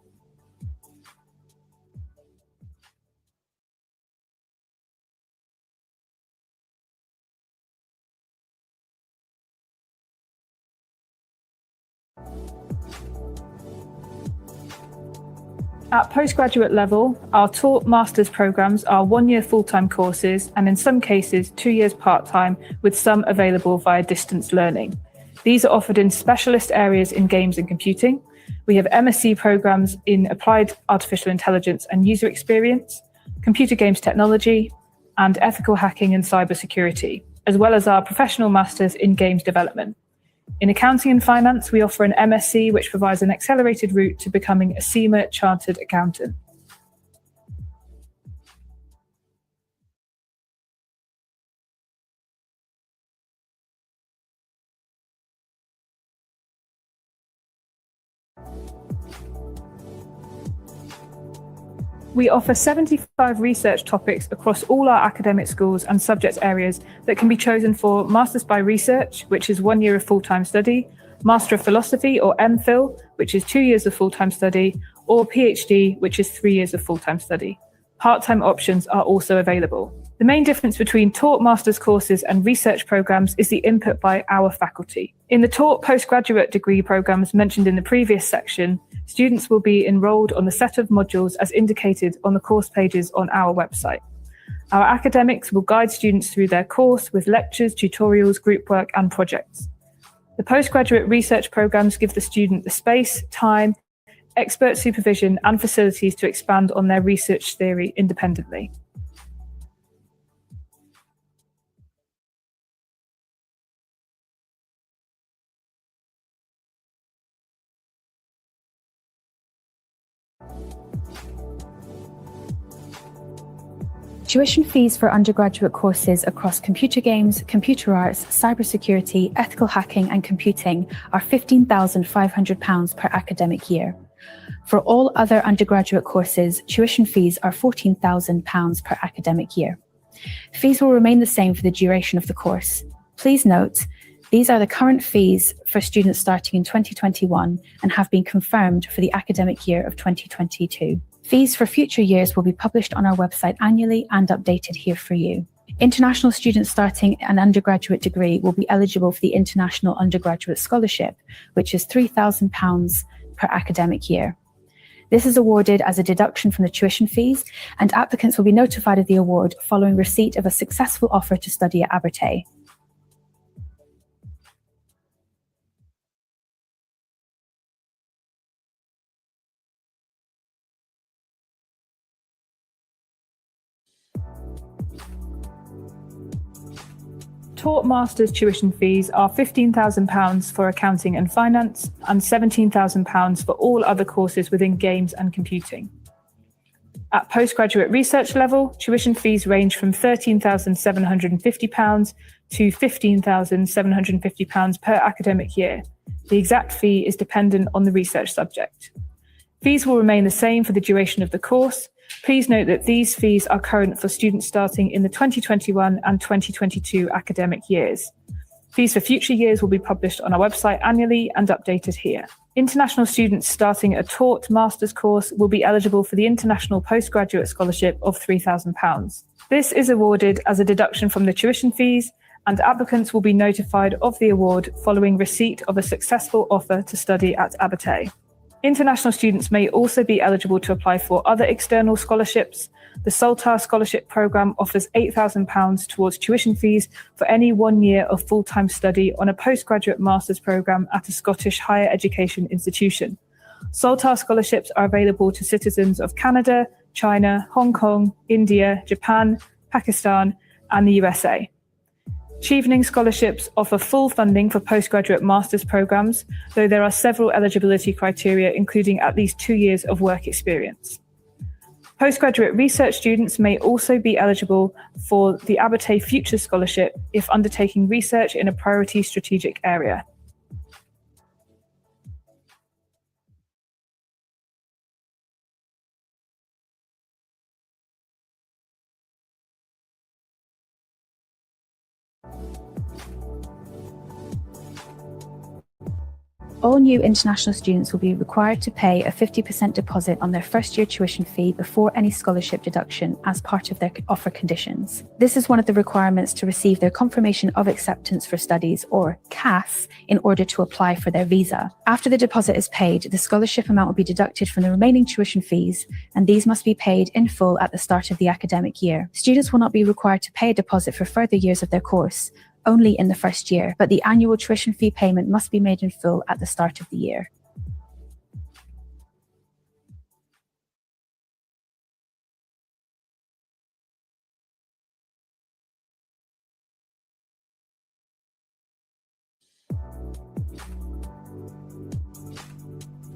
At postgraduate level, our taught master's programs are 1-year full-time courses and in some cases 2 years part-time, with some available via distance learning. These are offered in specialist areas in games and computing. We have MSc programs in applied artificial intelligence and user experience, computer games technology, and ethical hacking and cybersecurity, as well as our professional masters in games development. In accounting and finance, we offer an MSc, which provides an accelerated route to becoming a CIMA chartered accountant. We offer 75 research topics across all our academic schools and subject areas that can be chosen for Masters by Research, which is 1 year of full-time study, Master of Philosophy or MPhil, which is 2 years of full-time study, or PhD, which is 3 years of full-time study. Part-time options are also available. The main difference between taught master's courses and research programs is the input by our faculty. In the taught postgraduate degree programs mentioned in the previous section, students will be enrolled on the set of modules as indicated on the course pages on our website. Our academics will guide students through their course with lectures, tutorials, group work, and projects. The postgraduate research programs give the student the space, time, expert supervision, and facilities to expand on their research theory independently. Tuition fees for undergraduate courses across computer games, computer arts, cybersecurity, ethical hacking and computing are £15,500 per academic year. For all other undergraduate courses, tuition fees are £14,000 per academic year. Fees will remain the same for the duration of the course. Please note, these are the current fees for students starting in 2021 and have been confirmed for the academic year of 2022. Fees for future years will be published on our website annually and updated here for you. International students starting an undergraduate degree will be eligible for the International Undergraduate Scholarship, which is £3,000 per academic year. This is awarded as a deduction from the tuition fees, and applicants will be notified of the award following receipt of a successful offer to study at Abertay. Taught master's tuition fees are £15,000 for accounting and finance and £17,000 for all other courses within games and computing. At postgraduate research level, tuition fees range from £13,750 to £15,750 per academic year. The exact fee is dependent on the research subject. Fees will remain the same for the duration of the course. Please note that these fees are current for students starting in the 2021 and 2022 academic years. Fees for future years will be published on our website annually and updated here. International students starting a taught master's course will be eligible for the International Postgraduate Scholarship of £3,000. This is awarded as a deduction from the tuition fees, and applicants will be notified of the award following receipt of a successful offer to study at Abertay. International students may also be eligible to apply for other external scholarships. The Saltar Scholarship Programme offers £8,000 towards tuition fees for any 1 year of full-time study on a postgraduate master's programme at a Scottish higher education institution. Saltar scholarships are available to citizens of Canada, China, Hong Kong, India, Japan, Pakistan, and the USA. Chevening scholarships offer full funding for postgraduate master's programs, though there are several eligibility criteria, including at least 2 years of work experience. Postgraduate research students may also be eligible for the Abertay Future Scholarship if undertaking research in a priority strategic area. All new international students will be required to pay a 50% deposit on their first year tuition fee before any scholarship deduction as part of their offer conditions. This is one of the requirements to receive their confirmation of acceptance for studies, or CAS, in order to apply for their visa. After the deposit is paid, the scholarship amount will be deducted from the remaining tuition fees, and these must be paid in full at the start of the academic year. Students will not be required to pay a deposit for further years of their course, only in the first year, but the annual tuition fee payment must be made in full at the start of the year.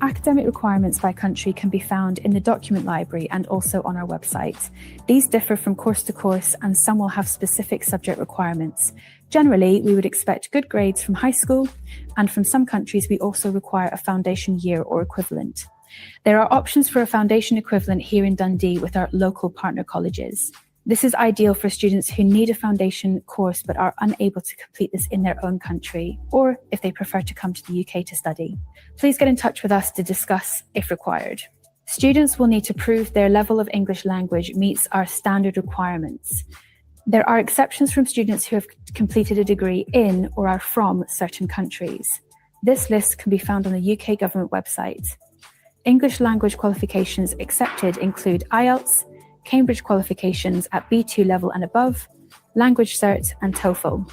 Academic requirements by country can be found in the document library and also on our website. These differ from course to course, and some will have specific subject requirements. Generally, we would expect good grades from high school, and from some countries we also require a foundation year or equivalent. There are options for a foundation equivalent here in Dundee with our local partner colleges. This is ideal for students who need a foundation course but are unable to complete this in their own country, or if they prefer to come to the UK to study. Please get in touch with us to discuss if required. Students will need to prove their level of English language meets our standard requirements. There are exceptions from students who have completed a degree in or are from certain countries. This list can be found on the UK government website. English language qualifications accepted include IELTS, Cambridge qualifications at B2 level and above, Language Cert and TOEFL.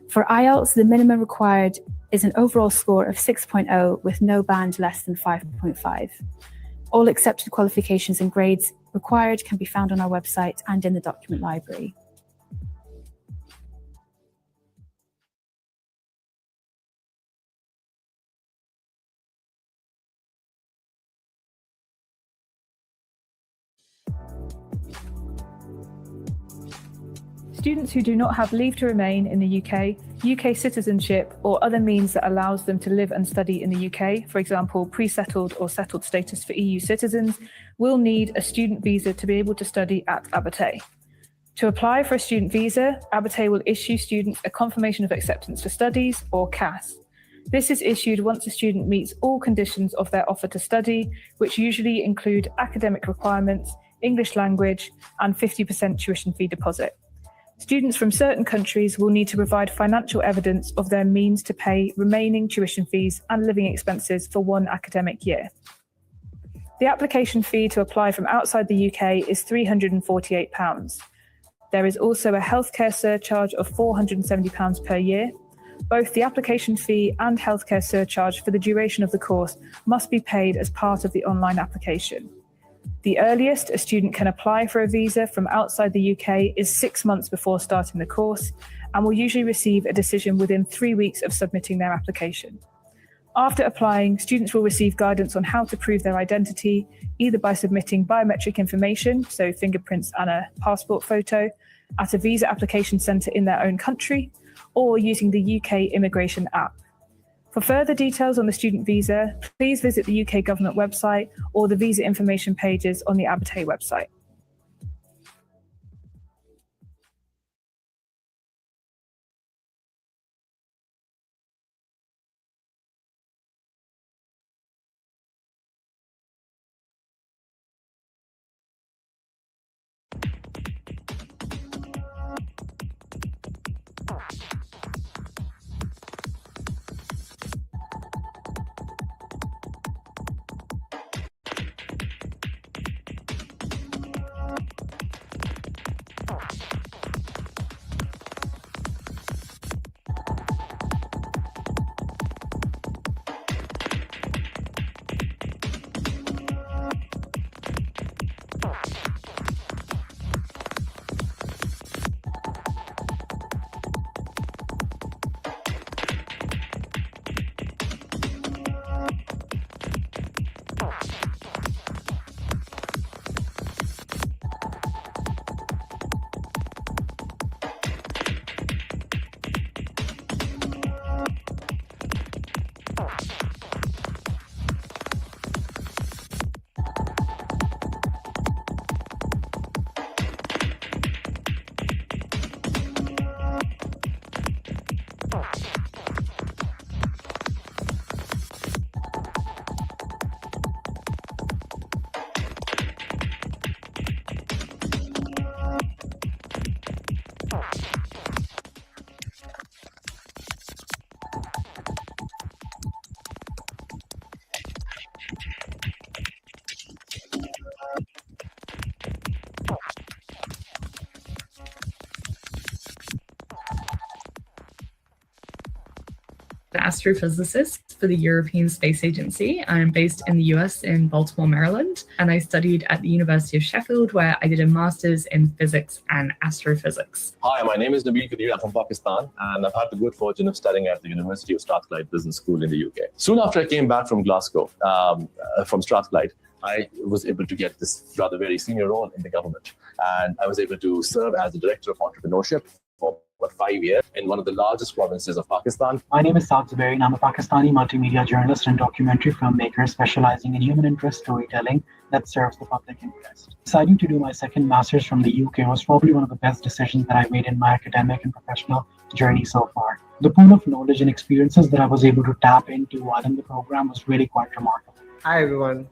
For IELTS, the minimum required is an overall score of 6.0 with no band less than 5.5. All accepted qualifications and grades required can be found on our website and in the document library. Students who do not have leave to remain in the UK, UK citizenship, or other means that allows them to live and study in the UK, for example, pre-settled or settled status for EU citizens, will need a student visa to be able to study at Abertay. To apply for a student visa, Abertay will issue students a confirmation of acceptance for studies, or CAS. This is issued once a student meets all conditions of their offer to study, which usually include academic requirements, English language, and 50% tuition fee deposit. Students from certain countries will need to provide financial evidence of their means to pay remaining tuition fees and living expenses for one academic year. The application fee to apply from outside the UK is £348. There is also a healthcare surcharge of £470 per year. Both the application fee and healthcare surcharge for the duration of the course must be paid as part of the online application. The earliest a student can apply for a visa from outside the UK is 6 months before starting the course, and will usually receive a decision within 3 weeks of submitting their application. After applying, students will receive guidance on how to prove their identity, either by submitting biometric information, so fingerprints and a passport photo, at a visa application centre in their own country, or using the UK immigration app. For further details on the student visa, please visit the UK government website or the visa information pages on the Abertay website. astrophysicist for the European Space Agency. I'm based in the US in Baltimore, Maryland, and I studied at the University of Sheffield, where I did a master's in physics and astrophysics. Hi, my name is Nabil Kadir. I'm from Pakistan, and I've had the good fortune of studying at the University of Strathclyde Business School in the UK. Soon after I came back from Glasgow, from Strathclyde, I was able to get this rather very senior role in the government, and I was able to serve as the Director of Entrepreneurship for about 5 years in one of the largest provinces of Pakistan. My name is Saad Zubairi, and I'm a Pakistani multimedia journalist and documentary filmmaker specializing in human interest storytelling that serves the public interest. Deciding to do my second master's from the UK was probably one of the best decisions that I made in my academic and professional journey so far. The pool of knowledge and experiences that I was able to tap into while in the program was really quite remarkable. Hi everyone.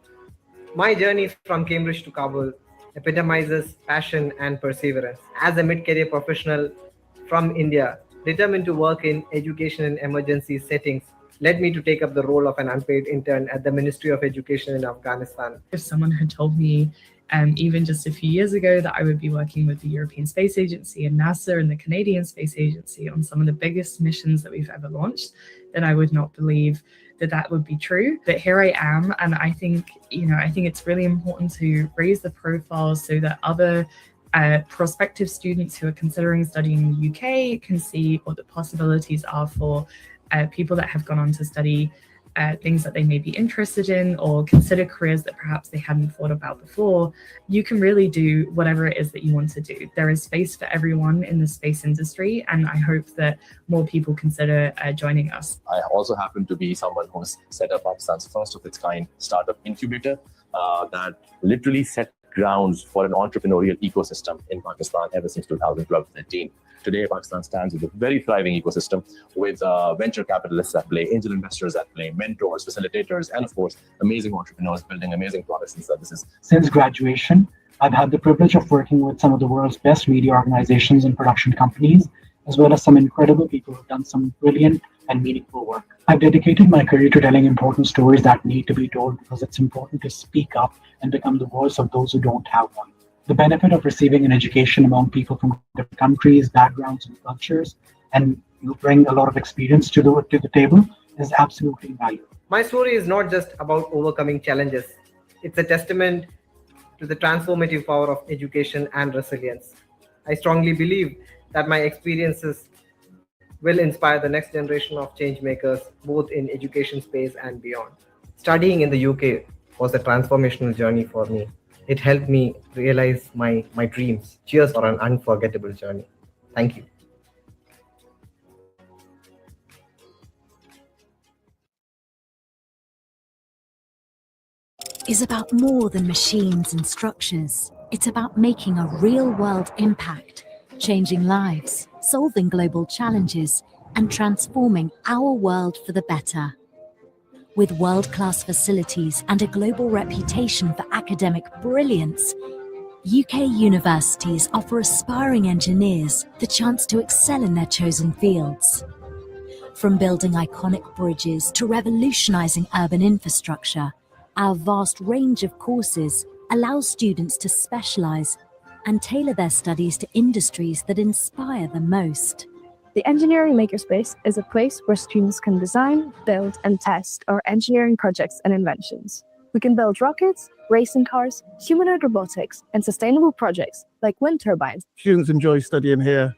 My journey from Cambridge to Kabul epitomizes passion and perseverance. As a mid-career professional from India, determined to work in education in emergency settings, led me to take up the role of an unpaid intern at the Ministry of Education in Afghanistan. If someone had told me even just a few years ago that I would be working with the European Space Agency and NASA and the Canadian Space Agency on some of the biggest missions that we've ever launched, then I would not believe that that would be true. But here I am, and I think it's really important to raise the profile so that other prospective students who are considering studying in the UK can see what the possibilities are for people that have gone on to study things that they may be interested in or consider careers that perhaps they hadn't thought about before. You can really do whatever it is that you want to do. There is space for everyone in the space industry, and I hope that more people consider joining us. I also happen to be someone who's set up Pakistan's first of its kind startup incubator that literally set grounds for an entrepreneurial ecosystem in Pakistan ever since 2012-13. Today, Pakistan stands with a very thriving ecosystem with venture capitalists at play, angel investors at play, mentors, facilitators, and of course, amazing entrepreneurs building amazing products and services. Since graduation, I've had the privilege of working with some of the world's best media organizations and production companies, as well as some incredible people who've done some brilliant and meaningful work. I've dedicated my career to telling important stories that need to be told because it's important to speak up and become the voice of those who don't have one. The benefit of receiving an education among people from different countries, backgrounds, and cultures, and you bring a lot of experience to the table is absolutely invaluable. My story is not just about overcoming challenges. It's a testament to the transformative power of education and resilience. I strongly believe that my experiences will inspire the next generation of change makers, both in education space and beyond. Studying in the UK was a transformational journey for me. It helped me realize my dreams. Cheers for an unforgettable journey. Thank you. Is about more than machines and structures. It's about making a real-world impact, changing lives, solving global challenges, and transforming our world for the better. With world-class facilities and a global reputation for academic brilliance, UK universities offer aspiring engineers the chance to excel in their chosen fields. From building iconic bridges to revolutionizing urban infrastructure, our vast range of courses allows students to specialize and tailor their studies to industries that inspire them most. The Engineering Makerspace is a place where students can design, build, and test our engineering projects and inventions. We can build rockets, racing cars, humanoid robotics, and sustainable projects like wind turbines. Students enjoy studying here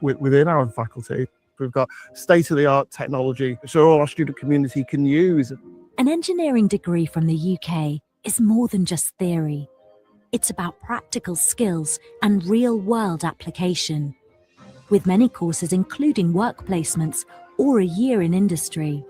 within our faculty. We've got state-of-the-art technology, so all our student community can use. An engineering degree from the UK is more than just theory. It's about practical skills and real-world application, with many courses including work placements or a year in industry.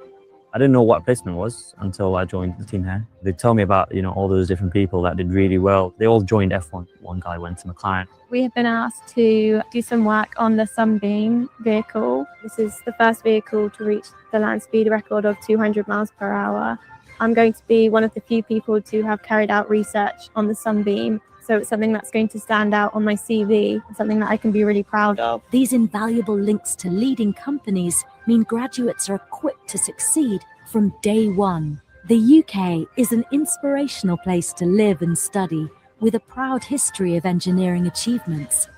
I didn't know what placement was until I joined the team here. They told me about, all those different people that did really well. They all joined F1. One guy went to McLaren. We have been asked to do some work on the Sunbeam vehicle. This is the first vehicle to reach the land speed record of 200 miles per hour. I'm going to be one of the few people to have carried out research on the Sunbeam. So it's something that's going to stand out on my CV, something that I can be really proud of. These invaluable links to leading companies mean graduates are equipped to succeed from day one. The UK is an inspirational place to live and study, with a proud history of engineering achievements.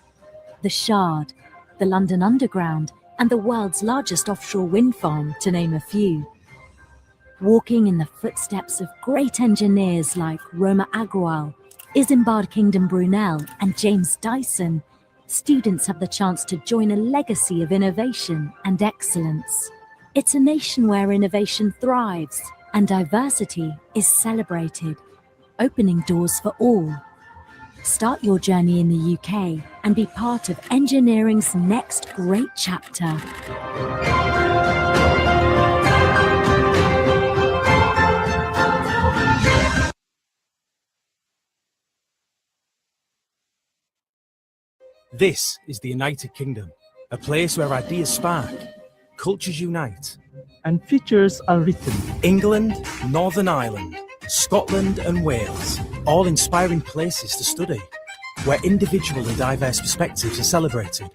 The Shard, the London Underground, and the world's largest offshore wind farm, to name a few. Walking in the footsteps of great engineers like Roma Agrawal, Isambard Kingdom Brunel, and James Dyson, students have the chance to join a legacy of innovation and excellence. It's a nation where innovation thrives and diversity is celebrated, opening doors for all. Start your journey in the UK and be part of engineering's next great chapter. This is the United Kingdom, a place where ideas spark, cultures unite, and futures are written. England, Northern Ireland, Scotland and Wales, all inspiring places to study, where individual and diverse perspectives are celebrated.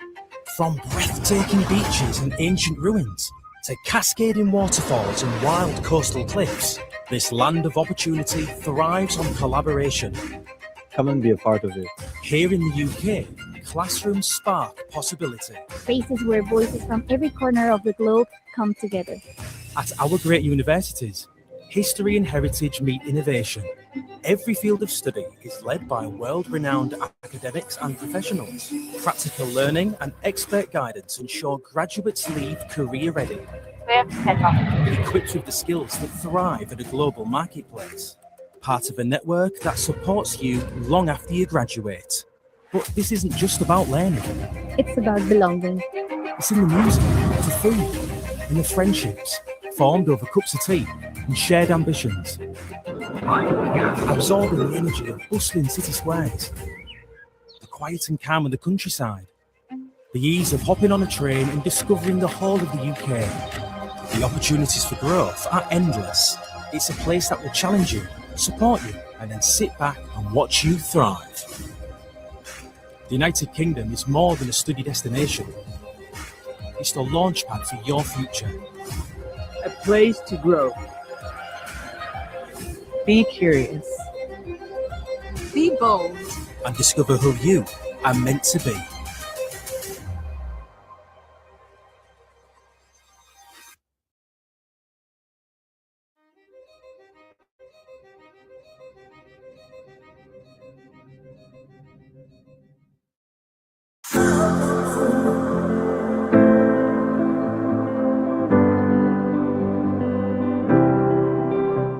From breathtaking beaches and ancient ruins to cascading waterfalls and wild coastal cliffs, this land of opportunity thrives on collaboration. Come and be a part of it. Here in the UK, classrooms spark possibility. Spaces where voices from every corner of the globe come together. At our great universities, history and heritage meet innovation. Every field of study is led by world-renowned academics and professionals. Practical learning and expert guidance ensure graduates leave career-ready, equipped with the skills that thrive at a global marketplace. Part of a network that supports you long after you graduate. But this isn't just about learning. It's about belonging. It's in the music, the food, in the friendships formed over cups of tea and shared ambitions. Absorbing the energy of bustling city squares, the quiet and calm of the countryside, the ease of hopping on a train and discovering the whole of the UK. The opportunities for growth are endless. It's a place that will challenge you, support you, and then sit back and watch you thrive. The United Kingdom is more than a study destination. It's the launchpad for your future. A place to grow. Be curious. Be bold. And discover who you are meant to be.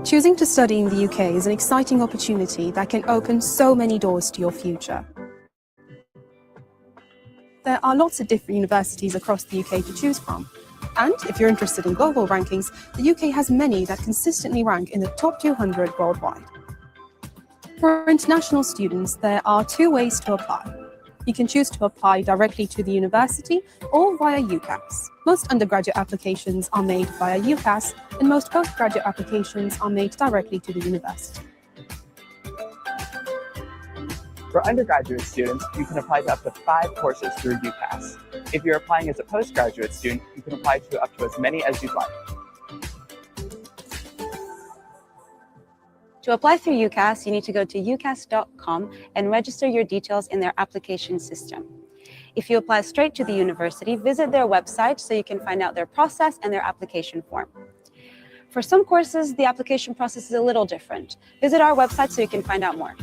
Choosing to study in the UK is an exciting opportunity that can open so many doors to your future. There are lots of different universities across the UK to choose from. And if you're interested in global rankings, the UK has many that consistently rank in the top 200 worldwide. For international students, there are two ways to apply. You can choose to apply directly to the university or via UCAS. Most undergraduate applications are made via UCAS, and most postgraduate applications are made directly to the university. For undergraduate students, you can apply to up to 5 courses through UCAS. If you're applying as a postgraduate student, you can apply to up to as many as you'd like. To apply through UCAS, you need to go to ucas.com and register your details in their application system. If you apply straight to the university, visit their website so you can find out their process and their application form. For some courses, the application process is a little different. Visit our website so you can find out more.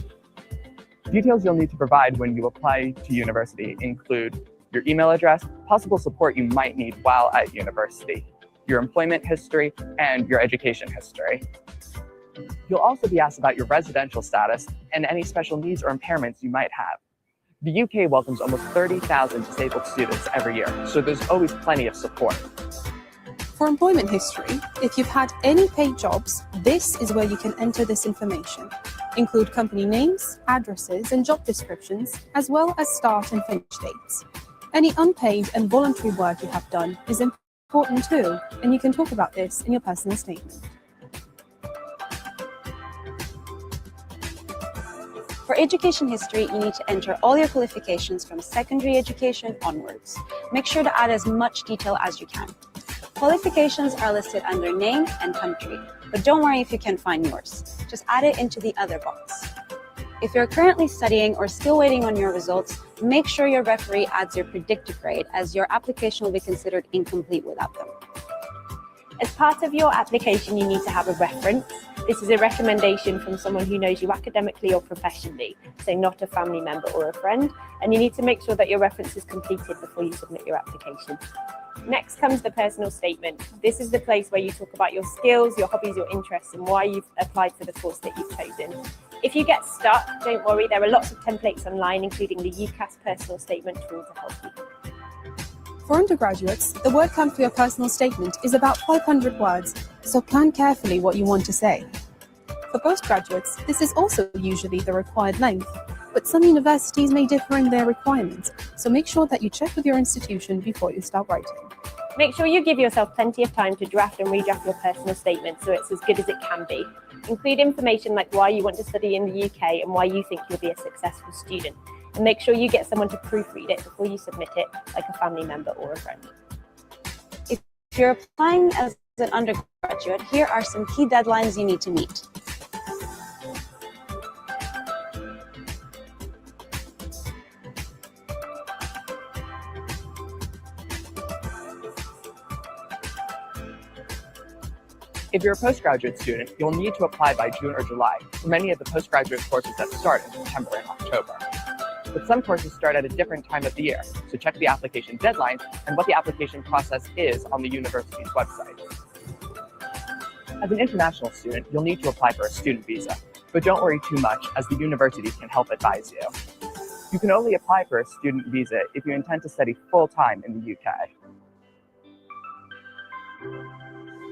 Details you'll need to provide when you apply to university include your email address, possible support you might need while at university, your employment history, and your education history. You'll also be asked about your residential status and any special needs or impairments you might have. The UK welcomes almost 30,000 disabled students every year, so there's always plenty of support. For employment history, if you've had any paid jobs, this is where you can enter this information. Include company names, addresses, and job descriptions, as well as start and finish dates. Any unpaid and voluntary work you have done is important too, and you can talk about this in your personal statement. For education history, you need to enter all your qualifications from secondary education onwards. Make sure to add as much detail as you can. Qualifications are listed under name and country, but don't worry if you can't find yours. Just add it into the other box. If you're currently studying or still waiting on your results, make sure your referee adds your predicted grade, as your application will be considered incomplete without them. As part of your application, you need to have a reference. This is a recommendation from someone who knows you academically or professionally, so not a family member or a friend, and you need to make sure that your reference is completed before you submit your application. Next comes the personal statement. This is the place where you talk about your skills, your hobbies, your interests, and why you've applied for the course that you've chosen. If you get stuck, don't worry, there are lots of templates online, including the UCAS personal statement tool to help you. For undergraduates, the word count for your personal statement is about 500 words, so plan carefully what you want to say. For postgraduates, this is also usually the required length, but some universities may differ in their requirements, so make sure that you check with your institution before you start writing. Make sure you give yourself plenty of time to draft and redraft your personal statement so it's as good as it can be. Include information like why you want to study in the UK and why you think you'll be a successful student. And make sure you get someone to proofread it before you submit it, like a family member or a friend. If you're applying as an undergraduate, here are some key deadlines you need to meet. If you're a postgraduate student, you'll need to apply by June or July for many of the postgraduate courses that start in September and October. But some courses start at a different time of the year, so check the application deadline and what the application process is on the university's website. As an international student, you'll need to apply for a student visa, but don't worry too much, as the university can help advise you. You can only apply for a student visa if you intend to study full-time in the UK.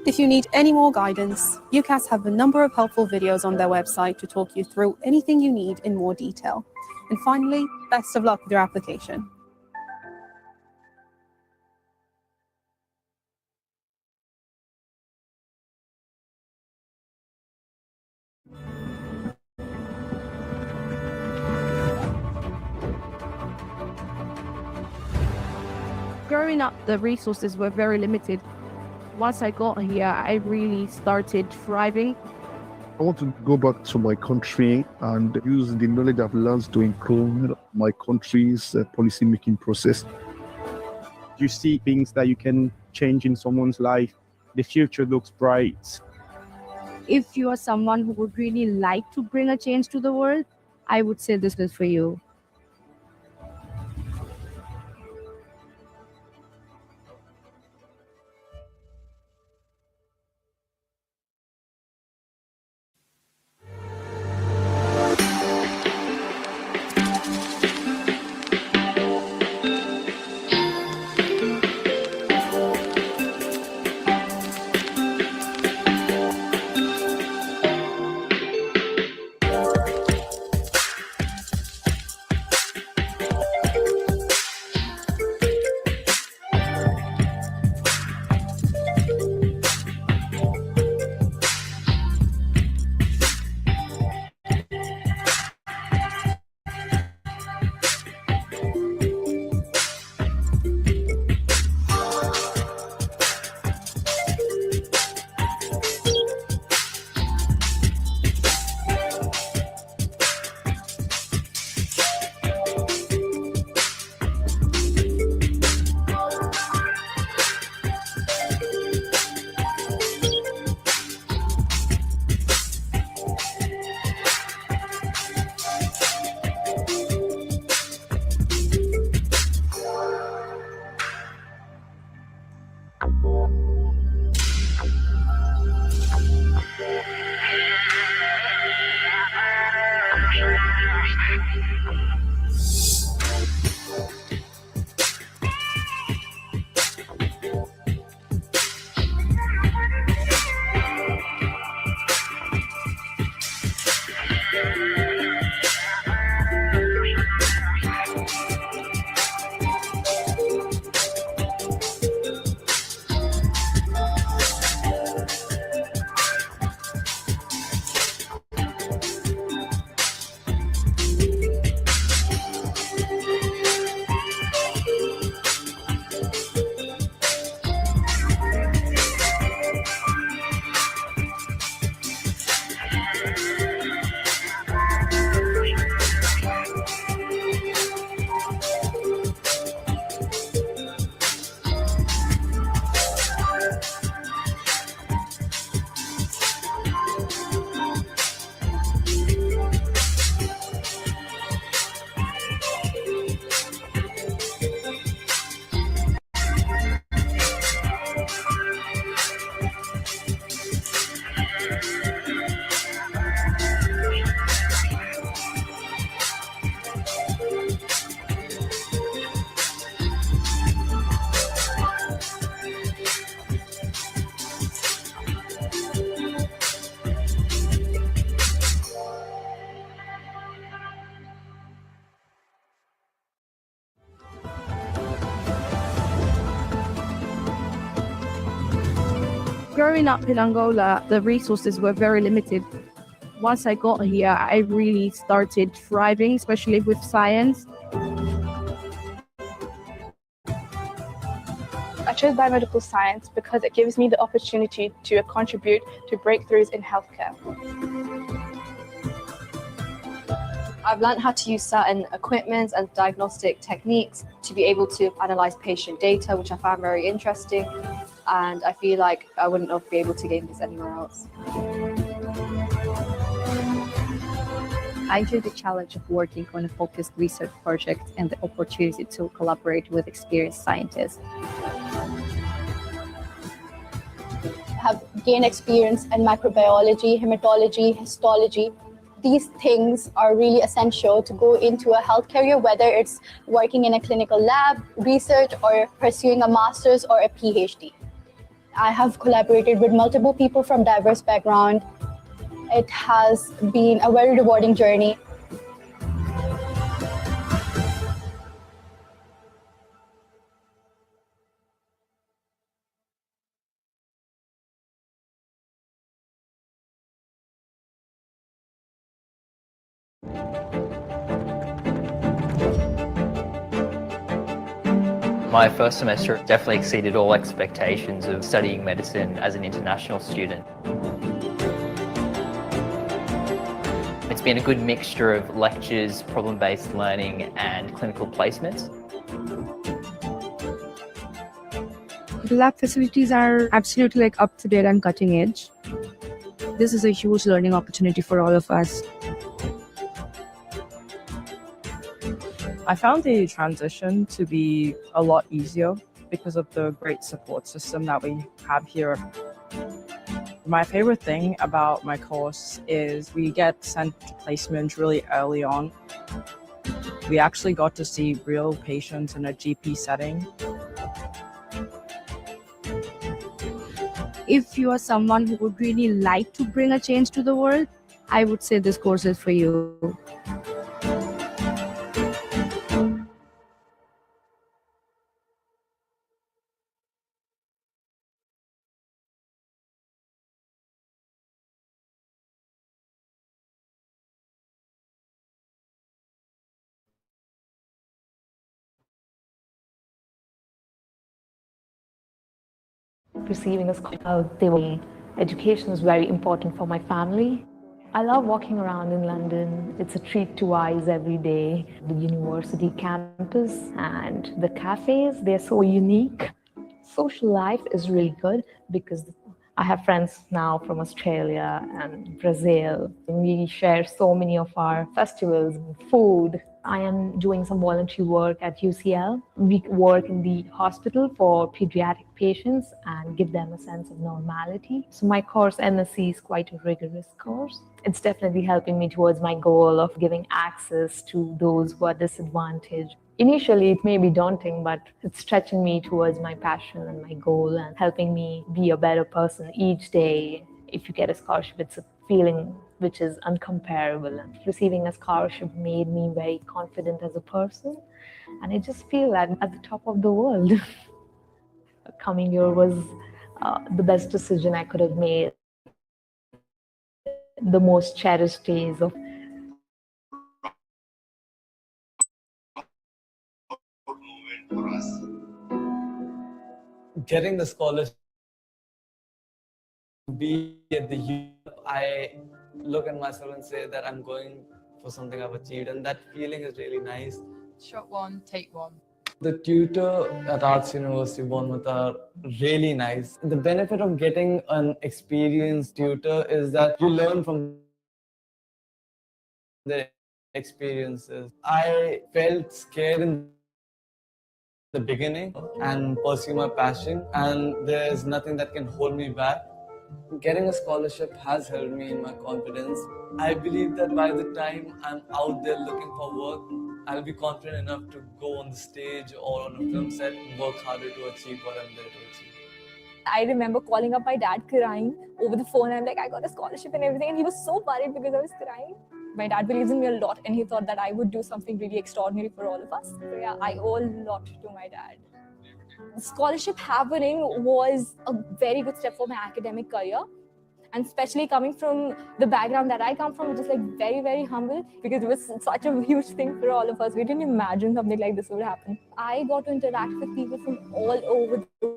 If you need any more guidance, UCAS have a number of helpful videos on their website to talk you through anything you need in more detail. And finally, best of luck with your application. Growing up, the resources were very limited. Once I got here, I really started thriving. I want to go back to my country and use the knowledge I've learned to improve my country's policy-making process. You see things that you can change in someone's life. The future looks bright. If you are someone who would really like to bring a change to the world, I would say this is for you. Growing up in Angola, the resources were very limited. Once I got here, I really started thriving, especially with science. I chose biomedical science because it gives me the opportunity to contribute to breakthroughs in healthcare. I've learned how to use certain equipment and diagnostic techniques to be able to analyze patient data, which I found very interesting. And I feel like I wouldn't have been able to gain this anywhere else. I enjoy the challenge of working on a focused research project and the opportunity to collaborate with experienced scientists. Have gained experience in microbiology, hematology, histology. These things are really essential to go into a health career, whether it's working in a clinical lab, research, or pursuing a master's or a PhD. I have collaborated with multiple people from diverse backgrounds. It has been a very rewarding journey. My first semester definitely exceeded all expectations of studying medicine as an international student. It's been a good mixture of lectures, problem-based learning, and clinical placements. The lab facilities are absolutely up to date and cutting edge. This is a huge learning opportunity for all of us. I found the transition to be a lot easier because of the great support system that we have here. My favorite thing about my course is we get sent to placement really early on. We actually got to see real patients in a GP setting. If you are someone who would really like to bring a change to the world, I would say this course is for you. Receiving a scholarship, education is very important for my family. I love walking around in London. It's a treat to eyes every day. The university campus and the cafes, they're so unique. Social life is really good because I have friends now from Australia and Brazil. We share so many of our festivals and food. I am doing some volunteer work at UCL. We work in the hospital for pediatric patients and give them a sense of normality. So my course, MSc, is quite a rigorous course. It's definitely helping me towards my goal of giving access to those who are disadvantaged. Initially, it may be daunting, but it's stretching me towards my passion and my goal and helping me be a better person each day. If you get a scholarship, it's a feeling which is uncomparable. And receiving a scholarship made me very confident as a person. And I just feel that I'm at the top of the world. Coming here was the best decision I could have made. The most cherished days of for us. Getting the scholarship to be at the U, I look at myself and say that I'm going for something I've achieved, and that feeling is really nice. Shot one, take one. The tutor at Arts University Bournemouth are really nice. The benefit of getting an experienced tutor is that you learn from their experiences. I felt scared in the beginning and pursue my passion, and there's nothing that can hold me back. Getting a scholarship has helped me in my confidence. I believe that by the time I'm out there looking for work, I'll be confident enough to go on the stage or on a film set and work harder to achieve what I'm there to achieve. I remember calling up my dad crying over the phone. I'm like, I got a scholarship and everything. And he was so worried because I was crying. My dad believes in me a lot and he thought that I would do something really extraordinary for all of us. So yeah, I owe a lot to my dad. Scholarship happening was a very good step for my academic career. And especially coming from the background that I come from, which is like very, very humble, because it was such a huge thing for all of us. We didn't imagine something like this would happen. I got to interact with people from all over the